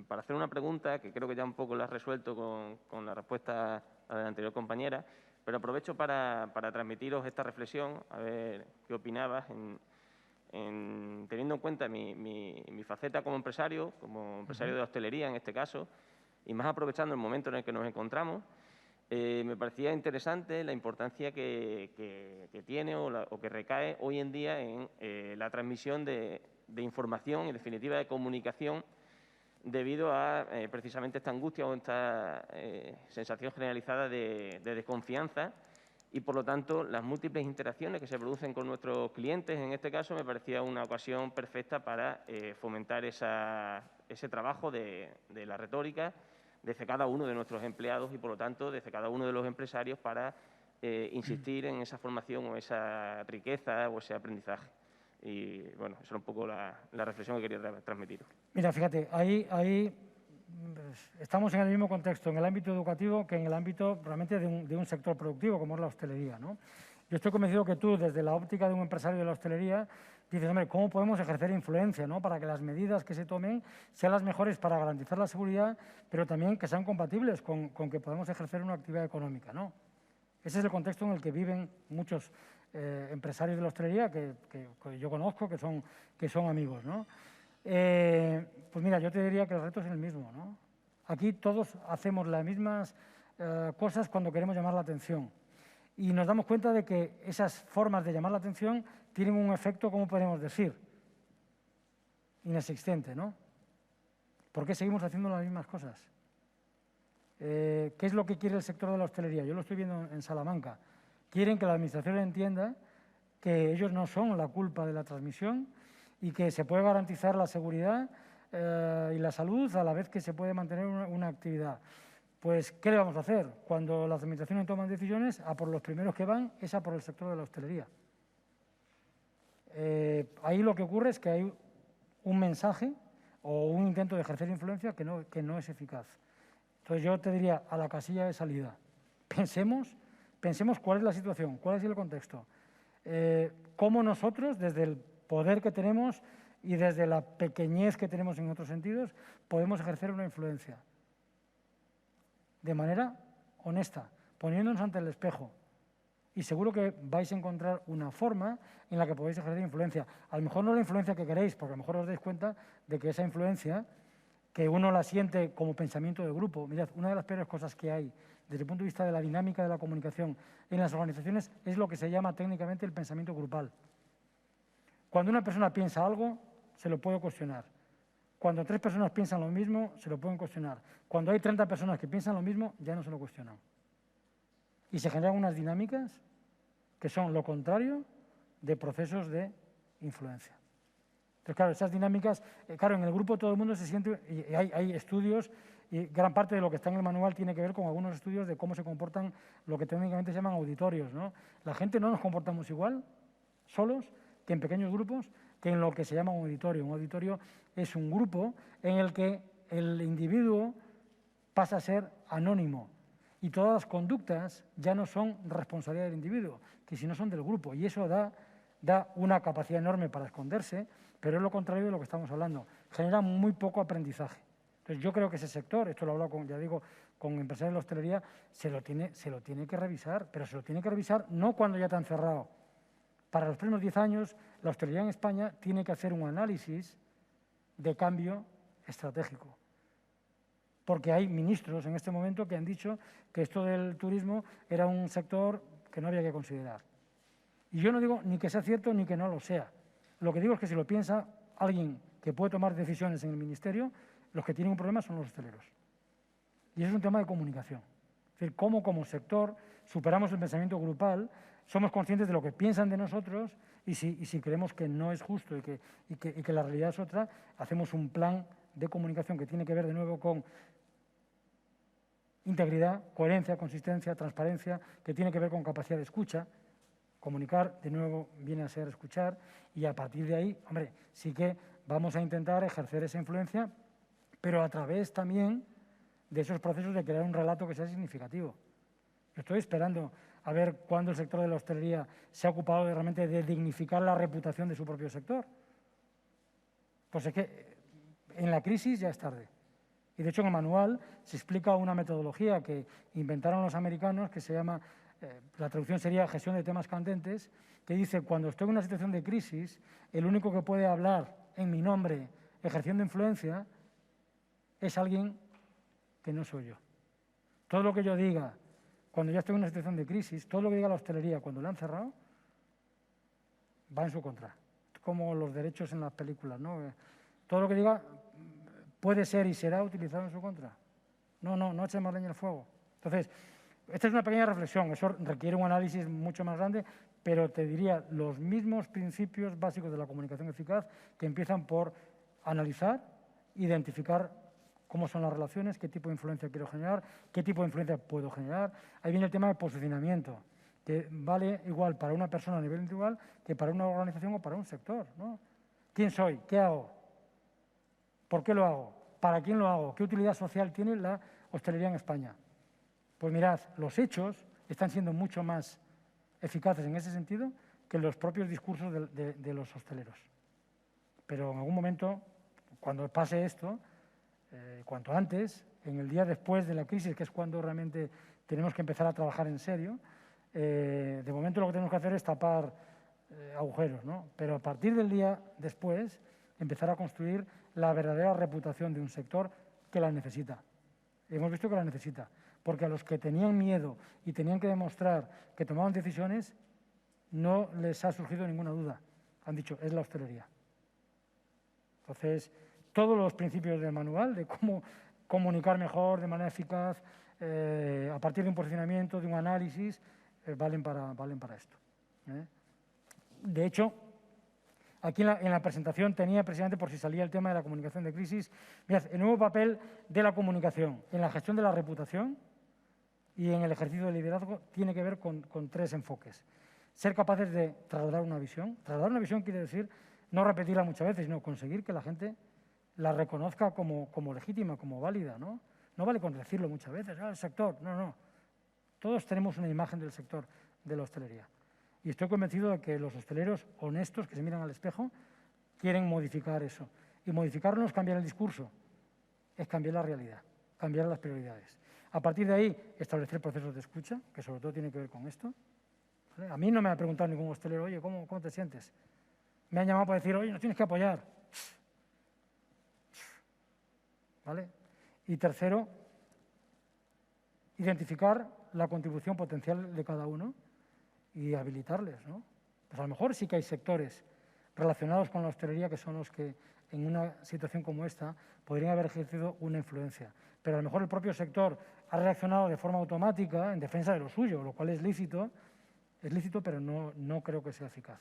hacer una pregunta que creo que ya un poco la has resuelto con la respuesta a la anterior compañera, pero aprovecho para transmitiros esta reflexión, a ver qué opinabas, teniendo en cuenta mi faceta como empresario de hostelería en este caso, y más aprovechando el momento en el que nos encontramos. Me parecía interesante la importancia que tiene o que recae hoy en día en la transmisión de información, en definitiva de comunicación, debido a precisamente esta angustia o esta sensación generalizada de desconfianza, y por lo tanto las múltiples interacciones que se producen con nuestros clientes. En este caso me parecía una ocasión perfecta para fomentar ese trabajo de la retórica desde cada uno de nuestros empleados y, por lo tanto, desde cada uno de los empresarios, para insistir en esa formación o esa riqueza o ese aprendizaje. Y, bueno, esa era un poco la reflexión que quería transmitir. Mira, fíjate, ahí estamos en el mismo contexto, en el ámbito educativo, que en el ámbito realmente de un sector productivo, como es la hostelería, ¿no? Yo estoy convencido que tú, desde la óptica de un empresario de la hostelería, dices, hombre, ¿cómo podemos ejercer influencia, ¿no?, para que las medidas que se tomen sean las mejores para garantizar la seguridad, pero también que sean compatibles con que podamos ejercer una actividad económica, ¿no? Ese es el contexto en el que viven muchos empresarios de la hostelería que yo conozco, que son amigos, ¿no? Pues mira, yo te diría que el reto es el mismo, ¿no? Aquí todos hacemos las mismas cosas cuando queremos llamar la atención. Y nos damos cuenta de que esas formas de llamar la atención tienen un efecto, ¿cómo podemos decir?, inexistente, ¿no? ¿Por qué seguimos haciendo las mismas cosas? ¿Qué es lo que quiere el sector de la hostelería? Yo lo estoy viendo en Salamanca. Quieren que la administración entienda que ellos no son la culpa de la transmisión y que se puede garantizar la seguridad y la salud a la vez que se puede mantener una actividad. Pues, ¿qué le vamos a hacer? Cuando las administraciones toman decisiones, a por los primeros que van es a por el sector de la hostelería. Ahí lo que ocurre es que hay un mensaje o un intento de ejercer influencia que no es eficaz. Entonces yo te diría, a la casilla de salida, pensemos cuál es la situación, cuál es el contexto, cómo nosotros, desde el poder que tenemos y desde la pequeñez que tenemos en otros sentidos, podemos ejercer una influencia de manera honesta, poniéndonos ante el espejo. Y seguro que vais a encontrar una forma en la que podéis ejercer influencia. A lo mejor no la influencia que queréis, porque a lo mejor os dais cuenta de que esa influencia, que uno la siente como pensamiento de grupo. Mirad, una de las peores cosas que hay desde el punto de vista de la dinámica de la comunicación en las organizaciones es lo que se llama técnicamente el pensamiento grupal. Cuando una persona piensa algo, se lo puede cuestionar. Cuando 3 personas piensan lo mismo, se lo pueden cuestionar. Cuando hay 30 personas que piensan lo mismo, ya no se lo cuestionan. Y se generan unas dinámicas que son lo contrario de procesos de influencia. Entonces, claro, esas dinámicas, claro, en el grupo todo el mundo se siente, y hay estudios, y gran parte de lo que está en el manual tiene que ver con algunos estudios de cómo se comportan lo que técnicamente se llaman auditorios, ¿no? La gente no nos comportamos igual, solos, que en pequeños grupos, que en lo que se llama un auditorio. Un auditorio es un grupo en el que el individuo pasa a ser anónimo y todas las conductas ya no son responsabilidad del individuo, que si no son del grupo. Y eso da una capacidad enorme para esconderse, pero es lo contrario de lo que estamos hablando. Genera muy poco aprendizaje. Entonces, yo creo que ese sector, esto lo he hablado con empresarios de la hostelería, se lo tiene que revisar, pero se lo tiene que revisar no cuando ya está encerrado. Para los próximos 10 años, la hostelería en España tiene que hacer un análisis de cambio estratégico. Porque hay ministros en este momento que han dicho que esto del turismo era un sector que no había que considerar. Y yo no digo ni que sea cierto ni que no lo sea. Lo que digo es que si lo piensa alguien que puede tomar decisiones en el ministerio, los que tienen un problema son los hosteleros. Y eso es un tema de comunicación. Es decir, cómo como sector superamos el pensamiento grupal, somos conscientes de lo que piensan de nosotros y si creemos que no es justo y que la realidad es otra, hacemos un plan de comunicación que tiene que ver de nuevo con integridad, coherencia, consistencia, transparencia, que tiene que ver con capacidad de escucha. Comunicar, de nuevo, viene a ser escuchar y a partir de ahí, hombre, sí que vamos a intentar ejercer esa influencia, pero a través también de esos procesos de crear un relato que sea significativo. Yo estoy esperando a ver cuándo el sector de la hostelería se ha ocupado realmente de dignificar la reputación de su propio sector. Pues es que en la crisis ya es tarde. Y de hecho en el manual se explica una metodología que inventaron los americanos que se llama, la traducción sería gestión de temas candentes, que dice, cuando estoy en una situación de crisis, el único que puede hablar en mi nombre ejerciendo influencia es alguien que no soy yo. Todo lo que yo diga cuando ya estoy en una situación de crisis, todo lo que diga la hostelería cuando la han cerrado, va en su contra. Como los derechos en las películas, ¿no? Todo lo que diga puede ser y será utilizado en su contra. No echen más leña al fuego. Entonces, esta es una pequeña reflexión, eso requiere un análisis mucho más grande, pero te diría los mismos principios básicos de la comunicación eficaz que empiezan por analizar, identificar cómo son las relaciones, qué tipo de influencia quiero generar, qué tipo de influencia puedo generar. Ahí viene el tema del posicionamiento, que vale igual para una persona a nivel individual que para una organización o para un sector, ¿no? ¿Quién soy? ¿Qué hago? ¿Por qué lo hago? ¿Para quién lo hago? ¿Qué utilidad social tiene la hostelería en España? Pues mirad, los hechos están siendo mucho más eficaces en ese sentido que los propios discursos de los hosteleros. Pero en algún momento, cuando pase esto, cuanto antes, en el día después de la crisis, que es cuando realmente tenemos que empezar a trabajar en serio, de momento lo que tenemos que hacer es tapar agujeros, ¿no? Pero a partir del día después, empezar a construir la verdadera reputación de un sector que la necesita. Hemos visto que la necesita, porque a los que tenían miedo y tenían que demostrar que tomaban decisiones, no les ha surgido ninguna duda. Han dicho, es la hostelería. Entonces, todos los principios del manual de cómo comunicar mejor, de manera eficaz, a partir de un posicionamiento, de un análisis, valen para esto. De hecho, Aquí en la presentación tenía precisamente, por si salía el tema de la comunicación de crisis, mirad, el nuevo papel de la comunicación en la gestión de la reputación y en el ejercicio del liderazgo tiene que ver con 3 enfoques. Ser capaces de trasladar una visión. Trasladar una visión quiere decir no repetirla muchas veces, sino conseguir que la gente la reconozca como legítima, como válida, ¿no? No vale con decirlo muchas veces, el sector, no. Todos tenemos una imagen del sector de la hostelería. Y estoy convencido de que los hosteleros honestos, que se miran al espejo, quieren modificar eso. Y modificarlo no es cambiar el discurso, es cambiar la realidad, cambiar las prioridades. A partir de ahí, establecer procesos de escucha, que sobre todo tiene que ver con esto. ¿Vale? A mí no me ha preguntado ningún hostelero, oye, ¿cómo te sientes? Me han llamado para decir, oye, nos tienes que apoyar. ¿Vale? Y tercero, identificar la contribución potencial de cada uno y habilitarles, ¿no? Pues a lo mejor sí que hay sectores relacionados con la hostelería que son los que en una situación como esta podrían haber ejercido una influencia. Pero a lo mejor el propio sector ha reaccionado de forma automática en defensa de lo suyo, lo cual es lícito pero no creo que sea eficaz.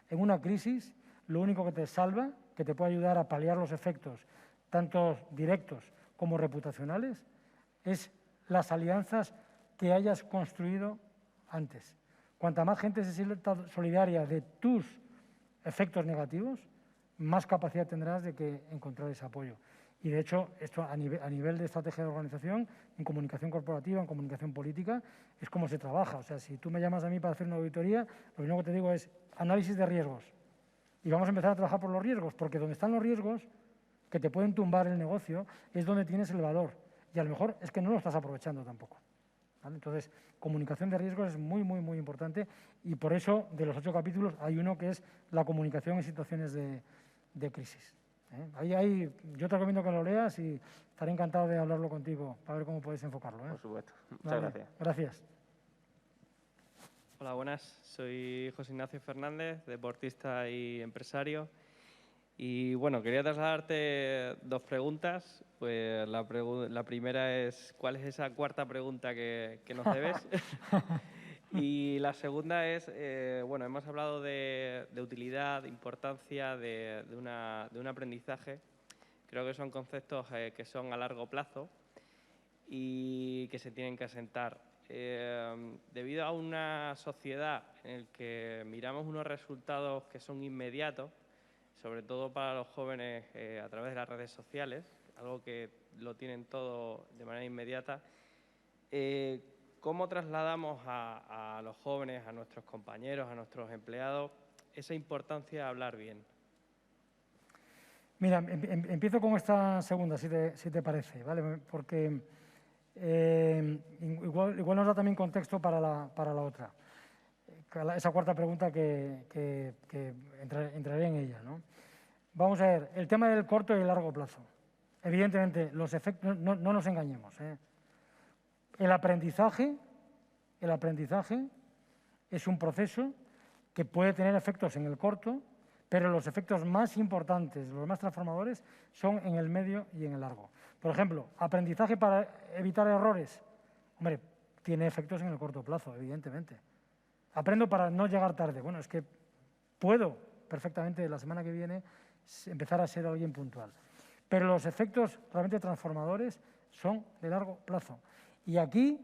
En una crisis, lo único que te salva, que te puede ayudar a paliar los efectos, tanto directos como reputacionales, es las alianzas que hayas construido antes. Cuanta más gente se sienta solidaria de tus efectos negativos, más capacidad tendrás de encontrar ese apoyo. Y, de hecho, esto a nivel de estrategia de organización, en comunicación corporativa, en comunicación política, es como se trabaja. O sea, si tú me llamas a mí para hacer una auditoría, lo primero que te digo es análisis de riesgos. Y vamos a empezar a trabajar por los riesgos, porque donde están los riesgos, que te pueden tumbar el negocio, es donde tienes el valor. Y a lo mejor es que no lo estás aprovechando tampoco. ¿Vale? Entonces, comunicación de riesgos es muy, muy, muy importante y por eso, de los 8 capítulos, hay uno que es la comunicación en situaciones de crisis. Ahí, yo te recomiendo que lo leas y estaré encantado de hablarlo contigo para ver cómo puedes enfocarlo. Por supuesto. Muchas Vale, gracias. Gracias. Hola, buenas. Soy José Ignacio Fernández, deportista y empresario. Y bueno, quería trasladarte 2 preguntas. Pues la primera es, ¿cuál es esa cuarta pregunta que nos debes? Y la segunda es, bueno, hemos hablado de utilidad, de importancia, de un aprendizaje. Creo que son conceptos que son a largo plazo y que se tienen que asentar. Debido a una sociedad en la que miramos unos resultados que son inmediatos, sobre todo para los jóvenes a través de las redes sociales, algo que lo tienen todo de manera inmediata, ¿cómo trasladamos a los jóvenes, a nuestros compañeros, a nuestros empleados, esa importancia de hablar bien? Mira, empiezo con esta segunda, si te parece, ¿vale? Porque igual nos da también contexto para la otra. Esa cuarta pregunta que entraré en ella, ¿no? Vamos a ver, el tema del corto y el largo plazo. Evidentemente, los efectos, no nos engañemos, ¿eh? El aprendizaje es un proceso que puede tener efectos en el corto, pero los efectos más importantes, los más transformadores, son en el medio y en el largo. Por ejemplo, aprendizaje para evitar errores. Hombre, tiene efectos en el corto plazo, evidentemente. Aprendo para no llegar tarde. Bueno, es que puedo perfectamente la semana que viene empezar a ser alguien puntual. Pero los efectos realmente transformadores son de largo plazo. Y aquí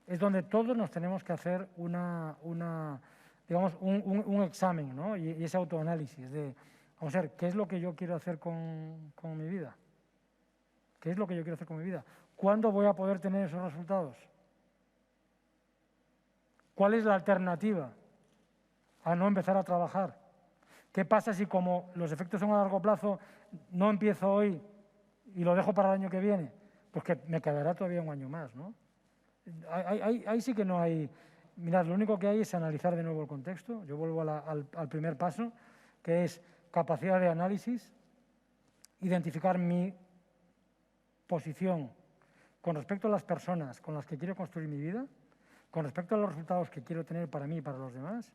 es donde todos nos tenemos que hacer digamos, un examen, ¿no? Y ese autoanálisis de, vamos a ver, ¿qué es lo que yo quiero hacer con mi vida? ¿Qué es lo que yo quiero hacer con mi vida? ¿Cuándo voy a poder tener esos resultados? ¿Cuál es la alternativa a no empezar a trabajar? ¿Qué pasa si, como los efectos son a largo plazo, no empiezo hoy y lo dejo para el año que viene? Pues que me quedará todavía un año más, ¿no? Ahí sí que no hay... Mirad, lo único que hay es analizar de nuevo el contexto. Yo vuelvo al primer paso, que es capacidad de análisis, identificar mi posición con respecto a las personas con las que quiero construir mi vida, con respecto a los resultados que quiero tener para mí y para los demás,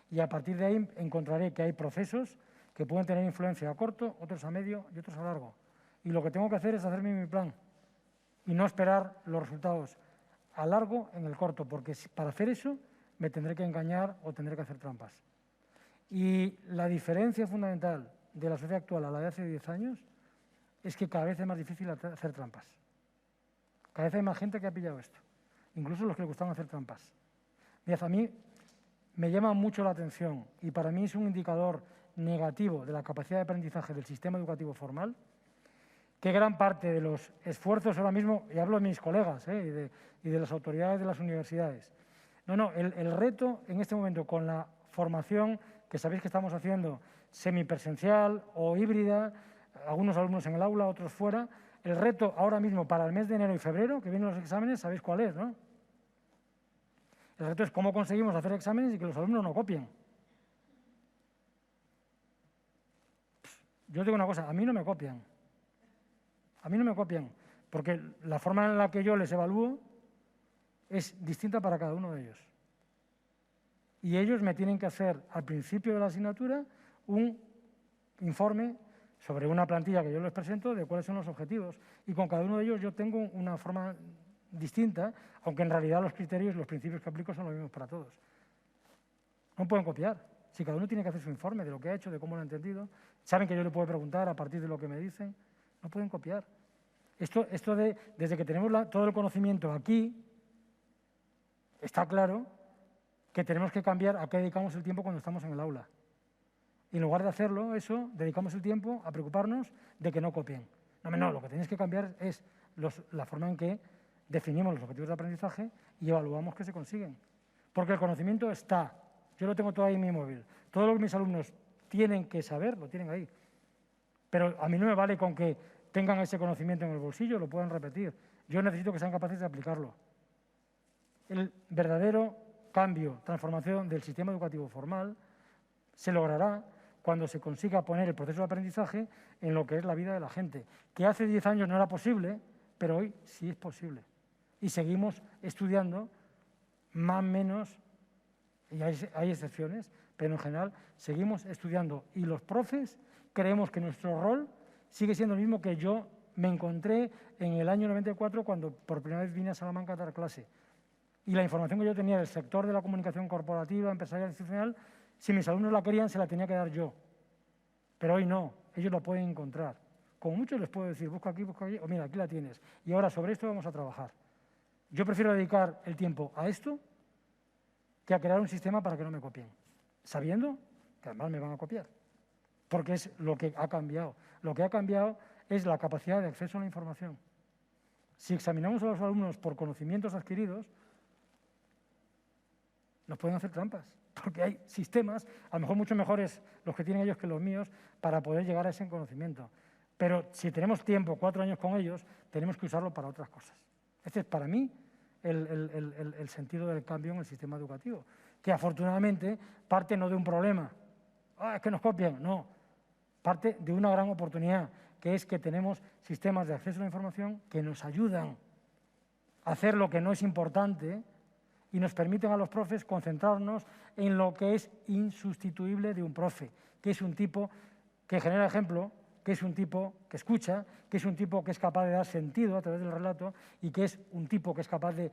y a partir de ahí encontraré que hay procesos que pueden tener influencia a corto, otros a medio y otros a largo. Y lo que tengo que hacer es hacerme mi plan y no esperar los resultados a largo en el corto, porque para hacer eso me tendré que engañar o tendré que hacer trampas. Y la diferencia fundamental de la sociedad actual a la de hace 10 años es que cada vez es más difícil hacer trampas. Cada vez hay más gente que ha pillado esto, incluso los que le gustaban hacer trampas. Mirad, a mí me llama mucho la atención y para mí es un indicador negativo de la capacidad de aprendizaje del sistema educativo formal, que gran parte de los esfuerzos ahora mismo, y hablo de mis colegas y de las autoridades de las universidades, el reto en este momento con la formación que sabéis que estamos haciendo semipresencial o híbrida, algunos alumnos en el aula, otros fuera, el reto ahora mismo para el mes de enero y febrero, que vienen los exámenes, sabéis cuál es, ¿no? El reto es cómo conseguimos hacer exámenes y que los alumnos no copien. Yo digo una cosa, a mí no me copian. A mí no me copian, porque la forma en la que yo les evalúo es distinta para cada uno de ellos. Y ellos me tienen que hacer al principio de la asignatura un informe sobre una plantilla que yo les presento de cuáles son los objetivos. Y con cada uno de ellos yo tengo una forma distinta, aunque en realidad los criterios y los principios que aplico son los mismos para todos. No pueden copiar. Si cada uno tiene que hacer su informe de lo que ha hecho, de cómo lo ha entendido, saben que yo le puedo preguntar a partir de lo que me dicen, no pueden copiar. Desde que tenemos todo el conocimiento aquí, está claro que tenemos que cambiar a qué dedicamos el tiempo cuando estamos en el aula. Y en lugar de hacerlo, dedicamos el tiempo a preocuparnos de que no copien. No, lo que tenéis que cambiar es la forma en que definimos los objetivos de aprendizaje y evaluamos que se consiguen. Porque el conocimiento está. Yo lo tengo todo ahí en mi móvil. Todo lo que mis alumnos tienen que saber, lo tienen ahí. Pero a mí no me vale con que tengan ese conocimiento en el bolsillo, lo puedan repetir. Yo necesito que sean capaces de aplicarlo. El verdadero cambio, transformación del sistema educativo formal se logrará cuando se consiga poner el proceso de aprendizaje en lo que es la vida de la gente, que hace 10 años no era posible, pero hoy sí es posible. Y seguimos estudiando, más o menos, y hay excepciones, pero en general seguimos estudiando. Y los profes creemos que nuestro rol sigue siendo el mismo que yo me encontré en el año 94 cuando por primera vez vine a Salamanca a dar clase. Y la información que yo tenía del sector de la comunicación corporativa, empresarial e institucional, si mis alumnos la querían, se la tenía que dar yo. Pero hoy no, ellos la pueden encontrar. Como muchos les puedo decir, busca aquí, o mira, aquí la tienes. Y ahora sobre esto vamos a trabajar. Yo prefiero dedicar el tiempo a esto que a crear un sistema para que no me copien, sabiendo que además me van a copiar. Porque es lo que ha cambiado. Lo que ha cambiado es la capacidad de acceso a la información. Si examinamos a los alumnos por conocimientos adquiridos, nos pueden hacer trampas, porque hay sistemas, a lo mejor mucho mejores los que tienen ellos que los míos, para poder llegar a ese conocimiento. Pero si tenemos tiempo, 4 años con ellos, tenemos que usarlo para otras cosas. Este es para mí el sentido del cambio en el sistema educativo, que afortunadamente parte no de un problema, es que nos copian, no, parte de una gran oportunidad, que es que tenemos sistemas de acceso a la información que nos ayudan a hacer lo que no es importante y nos permiten a los profes concentrarnos en lo que es insustituible de un profe, que es un tipo que genera ejemplo, que es un tipo que escucha, que es un tipo que es capaz de dar sentido a través del relato y que es un tipo que es capaz de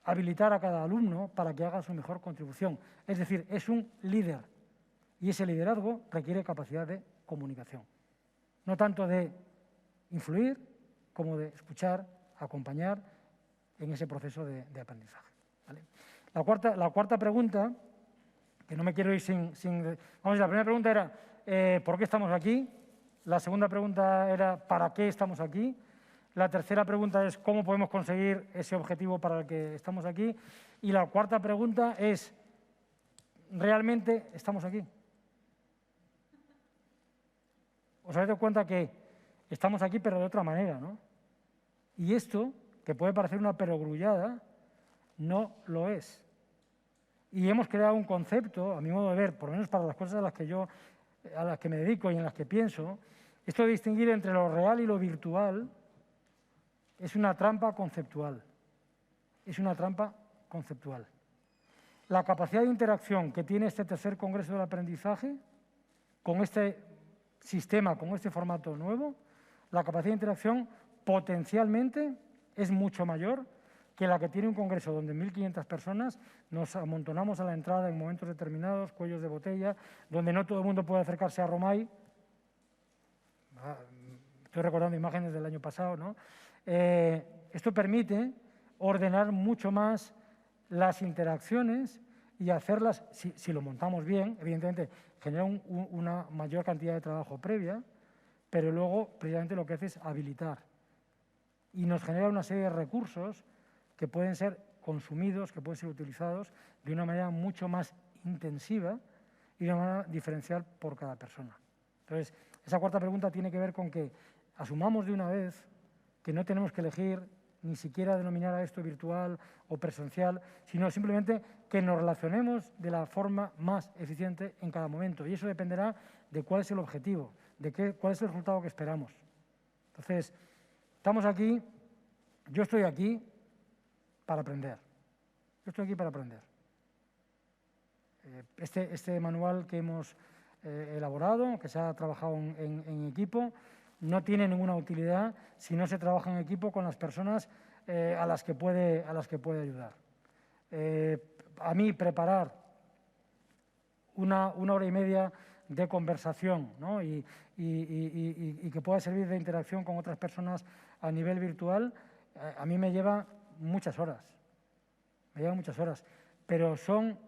habilitar a cada alumno para que haga su mejor contribución. Es decir, es un líder y ese liderazgo requiere capacidad de comunicación. No tanto de influir como de escuchar, acompañar en ese proceso de aprendizaje. ¿Vale? La cuarta pregunta, que no me quiero ir sin vamos, la primera pregunta era ¿por qué estamos aquí? La segunda pregunta era ¿para qué estamos aquí? La tercera pregunta es ¿cómo podemos conseguir ese objetivo para el que estamos aquí? Y la cuarta pregunta es ¿realmente estamos aquí? Os habéis dado cuenta que estamos aquí pero de otra manera, ¿no? Y esto, que puede parecer una perogrullada, no lo es. Y hemos creado un concepto, a mi modo de ver, por lo menos para las cosas a las que me dedico y en las que pienso, esto de distinguir entre lo real y lo virtual es una trampa conceptual. Es una trampa conceptual. La capacidad de interacción que tiene este tercer Congreso del Aprendizaje con este sistema, con este formato nuevo, la capacidad de interacción potencialmente es mucho mayor que la que tiene un congreso donde 1.500 personas nos amontonamos a la entrada en momentos determinados, cuellos de botella, donde no todo el mundo puede acercarse a Romay. Estoy recordando imágenes del año pasado, ¿no? Esto permite ordenar mucho más las interacciones y hacerlas, si lo montamos bien, evidentemente genera una mayor cantidad de trabajo previa, pero luego precisamente lo que hace es habilitar y nos genera una serie de recursos que pueden ser consumidos, que pueden ser utilizados de una manera mucho más intensiva y de una manera diferencial por cada persona. Entonces, esa cuarta pregunta tiene que ver con que asumamos de una vez que no tenemos que elegir ni siquiera denominar a esto virtual o presencial, sino simplemente que nos relacionemos de la forma más eficiente en cada momento. Y eso dependerá de cuál es el objetivo, de cuál es el resultado que esperamos. Entonces, estamos aquí, yo estoy aquí para aprender. Yo estoy aquí para aprender. Este manual que hemos elaborado, que se ha trabajado en equipo, no tiene ninguna utilidad si no se trabaja en equipo con las personas a las que puede ayudar. A mí preparar una hora y media de conversación, ¿no? y que pueda servir de interacción con otras personas a nivel virtual, a mí me lleva muchas horas. Pero son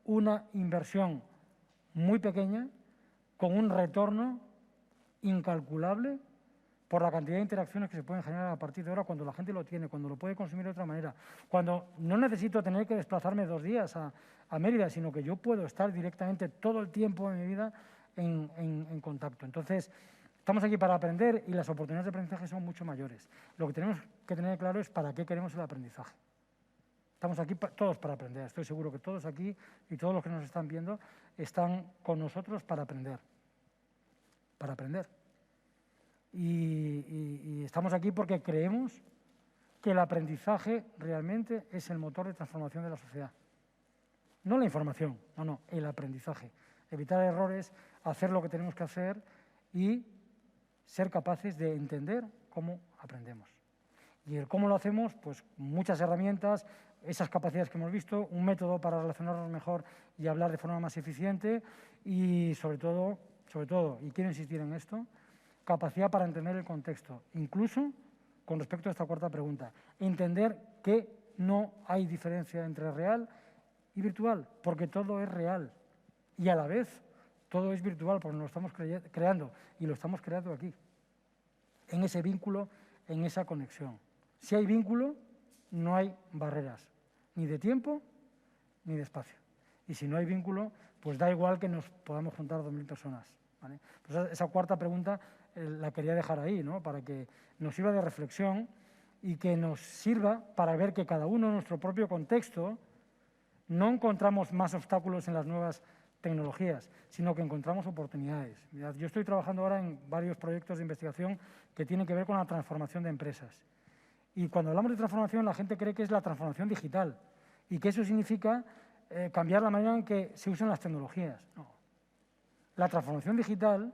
una inversión muy pequeña con un retorno incalculable por la cantidad de interacciones que se pueden generar a partir de ahora cuando la gente lo tiene, cuando lo puede consumir de otra manera, cuando no necesito tener que desplazarme 2 días a Mérida, sino que yo puedo estar directamente todo el tiempo de mi vida en contacto. Entonces, estamos aquí para aprender y las oportunidades de aprendizaje son mucho mayores. Lo que tenemos que tener claro es para qué queremos el aprendizaje. Estamos aquí todos para aprender. Estoy seguro que todos aquí y todos los que nos están viendo están con nosotros para aprender. Para aprender. Y estamos aquí porque creemos que el aprendizaje realmente es el motor de transformación de la sociedad. No la información, no, el aprendizaje. Evitar errores, hacer lo que tenemos que hacer y ser capaces de entender cómo aprendemos. Y el cómo lo hacemos, pues muchas herramientas, esas capacidades que hemos visto, un método para relacionarnos mejor y hablar de forma más eficiente y sobre todo, y quiero insistir en esto, capacidad para entender el contexto, incluso con respecto a esta cuarta pregunta, entender que no hay diferencia entre real y virtual, porque todo es real y a la vez todo es virtual porque lo estamos creando y lo estamos creando aquí, en ese vínculo, en esa conexión. Si hay vínculo, no hay barreras, ni de tiempo ni de espacio. Y si no hay vínculo, pues da igual que nos podamos juntar 2.000 personas. ¿Vale? Pues esa cuarta pregunta la quería dejar ahí, ¿no? Para que nos sirva de reflexión y que nos sirva para ver que cada uno en nuestro propio contexto no encontramos más obstáculos en las nuevas tecnologías, sino que encontramos oportunidades. Mirad, yo estoy trabajando ahora en varios proyectos de investigación que tienen que ver con la transformación de empresas. Y cuando hablamos de transformación, la gente cree que es la transformación digital y que eso significa cambiar la manera en que se usan las tecnologías. No. La transformación digital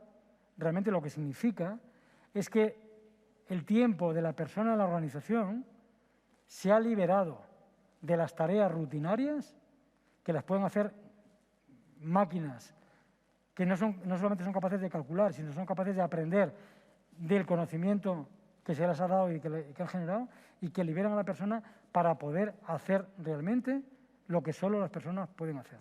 realmente lo que significa es que el tiempo de la persona en la organización se ha liberado de las tareas rutinarias que las pueden hacer máquinas que no solamente son capaces de calcular, sino son capaces de aprender del conocimiento que se les ha dado y que han generado y que liberan a la persona para poder hacer realmente lo que solo las personas pueden hacer.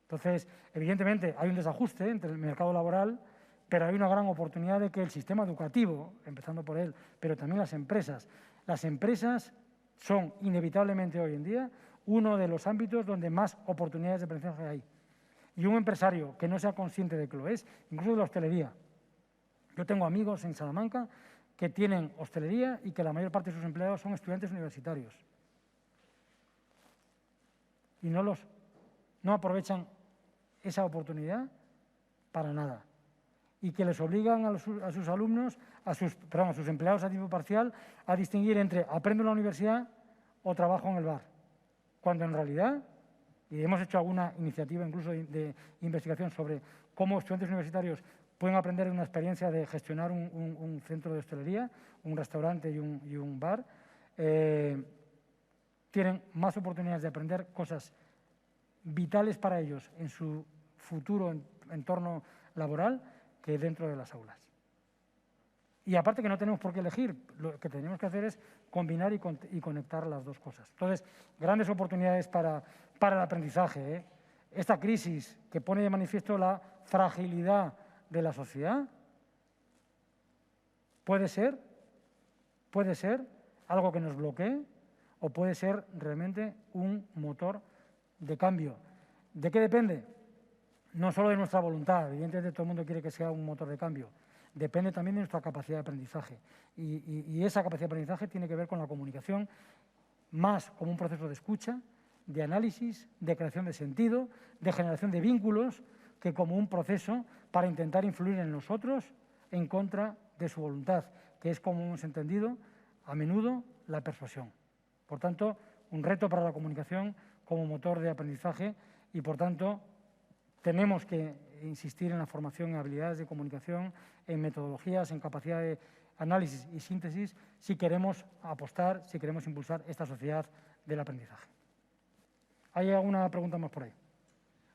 Entonces, evidentemente, hay un desajuste entre el mercado laboral, pero hay una gran oportunidad de que el sistema educativo, empezando por él, pero también las empresas son inevitablemente hoy en día uno de los ámbitos donde más oportunidades de aprendizaje hay. Y un empresario que no sea consciente de que lo es, incluso de la hostelería. Yo tengo amigos en Salamanca que tienen hostelería y que la mayor parte de sus empleados son estudiantes universitarios. Y no aprovechan esa oportunidad para nada. Y que les obligan a sus alumnos, a sus empleados a tiempo parcial, a distinguir entre aprendo en la universidad o trabajo en el bar. Cuando en realidad, y hemos hecho alguna iniciativa incluso de investigación sobre cómo estudiantes universitarios pueden aprender una experiencia de gestionar un centro de hostelería, un restaurante y un bar, tienen más oportunidades de aprender cosas vitales para ellos en su futuro entorno laboral que dentro de las aulas. Y aparte que no tenemos por qué elegir, lo que tenemos que hacer es combinar y conectar las dos cosas. Entonces, grandes oportunidades para el aprendizaje, ¿eh? Esta crisis que pone de manifiesto la fragilidad de la sociedad puede ser algo que nos bloquee o puede ser realmente un motor de cambio. ¿De qué depende? No solo de nuestra voluntad, evidentemente todo el mundo quiere que sea un motor de cambio, depende también de nuestra capacidad de aprendizaje. Y esa capacidad de aprendizaje tiene que ver con la comunicación más como un proceso de escucha, de análisis, de creación de sentido, de generación de vínculos, que como un proceso para intentar influir en nosotros en contra de su voluntad, que es, como hemos entendido, a menudo la persuasión. Por tanto, un reto para la comunicación como motor de aprendizaje y, por tanto, tenemos que insistir en la formación en habilidades de comunicación, en metodologías, en capacidad de análisis y síntesis, si queremos apostar, si queremos impulsar esta sociedad del aprendizaje. ¿Hay alguna pregunta más por ahí?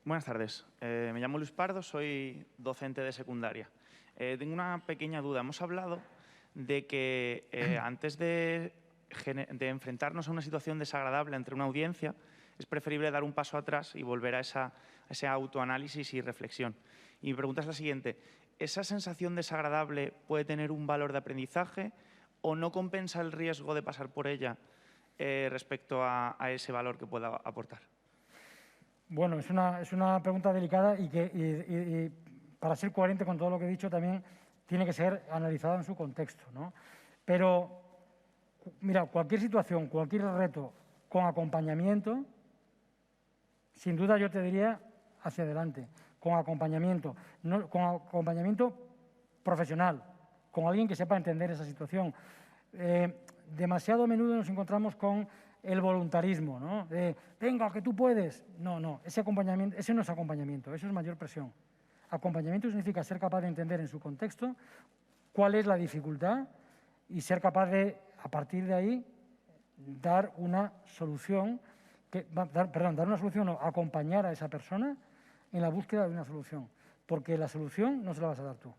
Buenas tardes. Me llamo Luis Pardo, soy docente de secundaria. Tengo una pequeña duda. Hemos hablado de que antes de enfrentarnos a una situación desagradable entre una audiencia, es preferible dar un paso atrás y volver a ese autoanálisis y reflexión. Y mi pregunta es la siguiente. ¿Esa sensación desagradable puede tener un valor de aprendizaje o no compensa el riesgo de pasar por ella respecto a ese valor que pueda aportar? Bueno, es una pregunta delicada y para ser coherente con todo lo que he dicho también tiene que ser analizada en su contexto, ¿no? Pero, mira, cualquier situación, cualquier reto con acompañamiento, sin duda yo te diría hacia adelante, con acompañamiento profesional, con alguien que sepa entender esa situación. Demasiado a menudo nos encontramos con el voluntarismo, ¿no? De, venga, que tú puedes. No, ese no es acompañamiento, eso es mayor presión. Acompañamiento significa ser capaz de entender en su contexto cuál es la dificultad y ser capaz de, a partir de ahí, dar una solución, acompañar a esa persona en la búsqueda de una solución, porque la solución no se la vas a dar tú.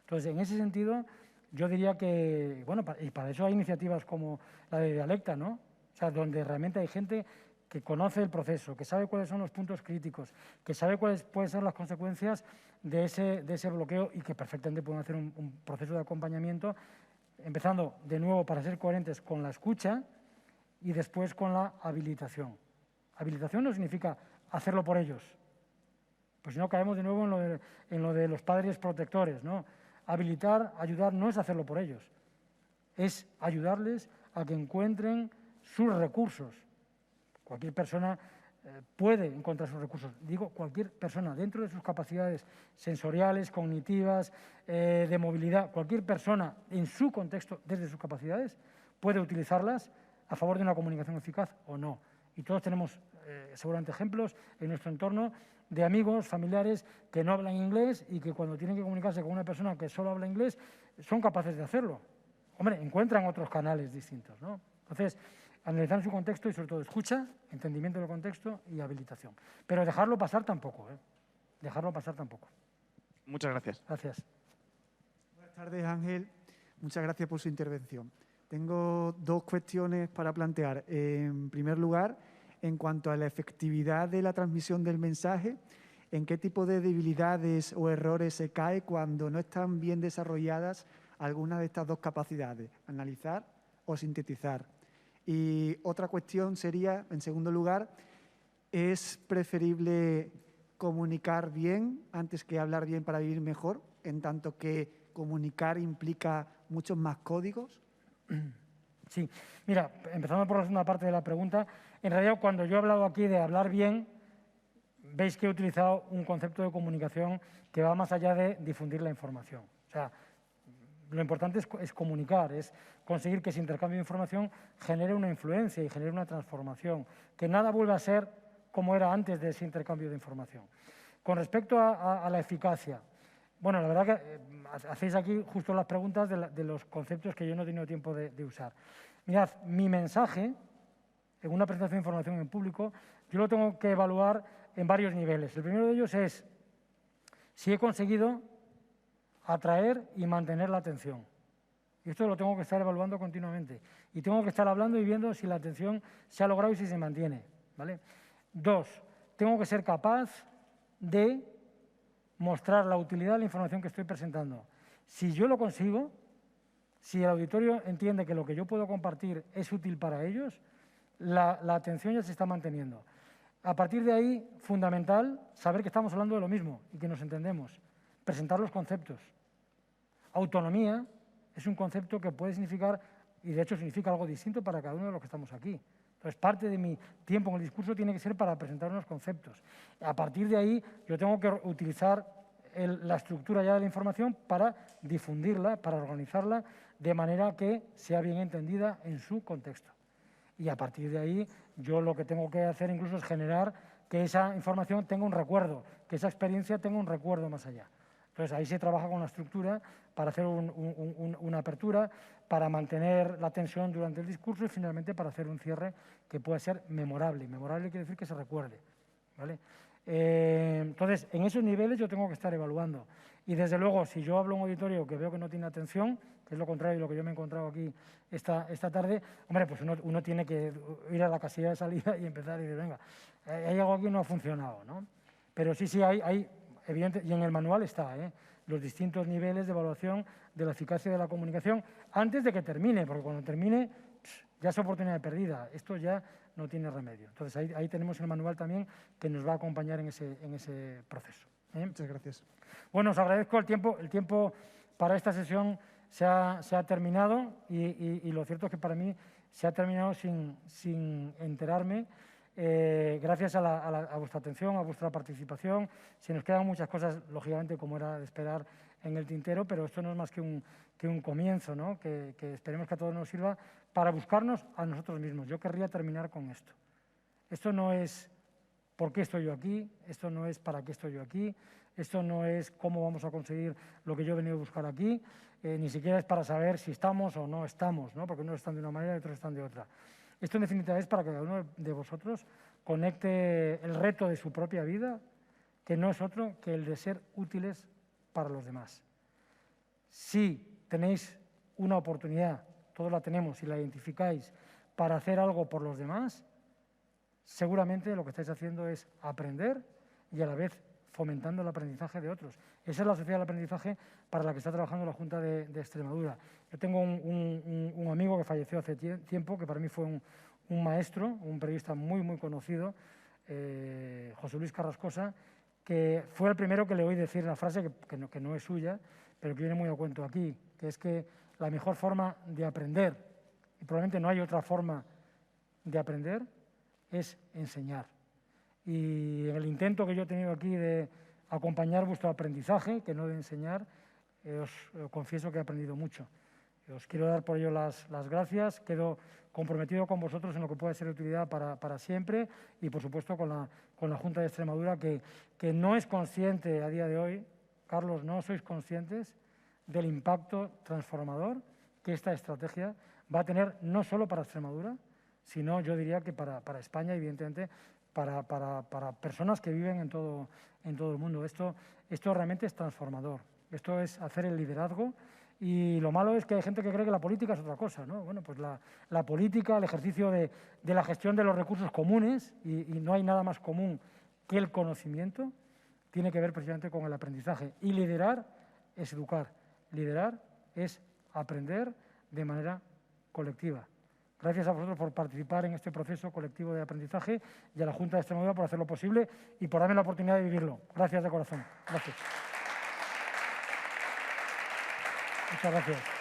Entonces, en ese sentido, yo diría que, bueno, y para eso hay iniciativas como la de Dialecta, ¿no? O sea, donde realmente hay gente que conoce el proceso, que sabe cuáles son los puntos críticos, que sabe cuáles pueden ser las consecuencias de ese bloqueo y que perfectamente pueden hacer un proceso de acompañamiento, empezando de nuevo para ser coherentes con la escucha y después con la habilitación. Habilitación no significa hacerlo por ellos, pues si no caemos de nuevo en lo de los padres protectores, ¿no? Habilitar, ayudar, no es hacerlo por ellos, es ayudarles a que encuentren sus recursos. Cualquier persona puede encontrar sus recursos. Digo, cualquier persona, dentro de sus capacidades sensoriales, cognitivas, de movilidad, cualquier persona en su contexto, desde sus capacidades, puede utilizarlas a favor de una comunicación eficaz o no. Y todos tenemos seguramente ejemplos en nuestro entorno de amigos, familiares que no hablan inglés y que cuando tienen que comunicarse con una persona que solo habla inglés son capaces de hacerlo. Hombre, encuentran otros canales distintos, ¿no? Entonces, analizar su contexto y sobre todo escucha, entendimiento del contexto y habilitación. Pero dejarlo pasar tampoco, ¿eh? Dejarlo pasar tampoco. Muchas gracias. Gracias. Buenas tardes, Ángel. Muchas gracias por su intervención. Tengo dos cuestiones para plantear. En primer lugar, en cuanto a la efectividad de la transmisión del mensaje, ¿en qué tipo de debilidades o errores se cae cuando no están bien desarrolladas alguna de estas dos capacidades, analizar o sintetizar? Y otra cuestión sería, en segundo lugar, ¿es preferible comunicar bien antes que hablar bien para vivir mejor, en tanto que comunicar implica muchos más códigos? Sí, mira, empezando por la segunda parte de la pregunta, en realidad cuando yo he hablado aquí de hablar bien, veis que he utilizado un concepto de comunicación que va más allá de difundir la información. O sea, lo importante es comunicar, es conseguir que ese intercambio de información genere una influencia y genere una transformación, que nada vuelva a ser como era antes de ese intercambio de información. Con respecto a la eficacia, bueno, la verdad que hacéis aquí justo las preguntas de los conceptos que yo no he tenido tiempo de usar. Mirad, mi mensaje en una presentación de información en público, yo lo tengo que evaluar en varios niveles. El primero de ellos es si he conseguido atraer y mantener la atención. Y esto lo tengo que estar evaluando continuamente. Y tengo que estar hablando y viendo si la atención se ha logrado y si se mantiene, ¿vale? 2, tengo que ser capaz de mostrar la utilidad de la información que estoy presentando. Si yo lo consigo, si el auditorio entiende que lo que yo puedo compartir es útil para ellos, la atención ya se está manteniendo. A partir de ahí, fundamental, saber que estamos hablando de lo mismo y que nos entendemos. Presentar los conceptos. Autonomía es un concepto que puede significar, y de hecho significa algo distinto para cada uno de los que estamos aquí. Entonces, parte de mi tiempo en el discurso tiene que ser para presentar unos conceptos. A partir de ahí, yo tengo que utilizar la estructura ya de la información para difundirla, para organizarla, de manera que sea bien entendida en su contexto. Y a partir de ahí, yo lo que tengo que hacer incluso es generar que esa información tenga un recuerdo, que esa experiencia tenga un recuerdo más allá. Entonces, ahí se trabaja con la estructura para hacer una apertura, para mantener la tensión durante el discurso y finalmente para hacer un cierre que pueda ser memorable. Memorable quiere decir que se recuerde, ¿vale? Entonces, en esos niveles yo tengo que estar evaluando. Y desde luego, si yo hablo a un auditorio que veo que no tiene atención, que es lo contrario de lo que yo me he encontrado aquí esta tarde, hombre, pues uno tiene que ir a la casilla de salida y empezar y decir, venga, hay algo aquí que no ha funcionado, ¿no? Pero sí, hay evidente, y en el manual está, los distintos niveles de evaluación de la eficacia de la comunicación antes de que termine, porque cuando termine ya es oportunidad perdida, esto ya no tiene remedio. Entonces ahí tenemos el manual también que nos va a acompañar en ese proceso. Muchas gracias. Bueno, os agradezco el tiempo para esta sesión se ha terminado y lo cierto es que para mí se ha terminado sin enterarme. Gracias a vuestra atención, a vuestra participación. Se nos quedan muchas cosas, lógicamente, como era de esperar, en el tintero, pero esto no es más que un comienzo, ¿no? Que esperemos que a todos nos sirva para buscarnos a nosotros mismos. Yo querría terminar con esto. Esto no es por qué estoy yo aquí, esto no es para qué estoy yo aquí, esto no es cómo vamos a conseguir lo que yo he venido a buscar aquí, ni siquiera es para saber si estamos o no estamos, ¿no? Porque unos están de una manera y otros están de otra. Esto en definitiva es para que cada uno de vosotros conecte el reto de su propia vida, que no es otro que el de ser útiles para los demás. Si tenéis una oportunidad, todos la tenemos, si la identificáis, para hacer algo por los demás, seguramente lo que estáis haciendo es aprender y a la vez fomentando el aprendizaje de otros. Esa es la sociedad del aprendizaje para la que está trabajando la Junta de Extremadura. Yo tengo un amigo que falleció hace tiempo, que para mí fue un maestro, un periodista muy conocido, José Luis Carrascosa, que fue el primero que le oí decir una frase que no es suya, pero que viene muy a cuento aquí, que es que la mejor forma de aprender, y probablemente no hay otra forma de aprender, es enseñar. Y en el intento que yo he tenido aquí de acompañar vuestro aprendizaje, que no de enseñar, os confieso que he aprendido mucho. Os quiero dar por ello las gracias, quedo comprometido con vosotros en lo que pueda ser de utilidad para siempre y, por supuesto, con la Junta de Extremadura, que no es consciente a día de hoy, Carlos, no sois conscientes del impacto transformador que esta estrategia va a tener no solo para Extremadura, sino yo diría que para España, evidentemente, para personas que viven en todo el mundo. Esto realmente es transformador. Esto es hacer el liderazgo y lo malo es que hay gente que cree que la política es otra cosa, ¿no? Bueno, pues la política, el ejercicio de la gestión de los recursos comunes, y no hay nada más común que el conocimiento, tiene que ver precisamente con el aprendizaje. Y liderar es educar. Liderar es aprender de manera colectiva. Gracias a vosotros por participar en este proceso colectivo de aprendizaje y a la Junta de Extremadura por hacerlo posible y por darme la oportunidad de vivirlo. Gracias de corazón. Gracias. Muchas gracias.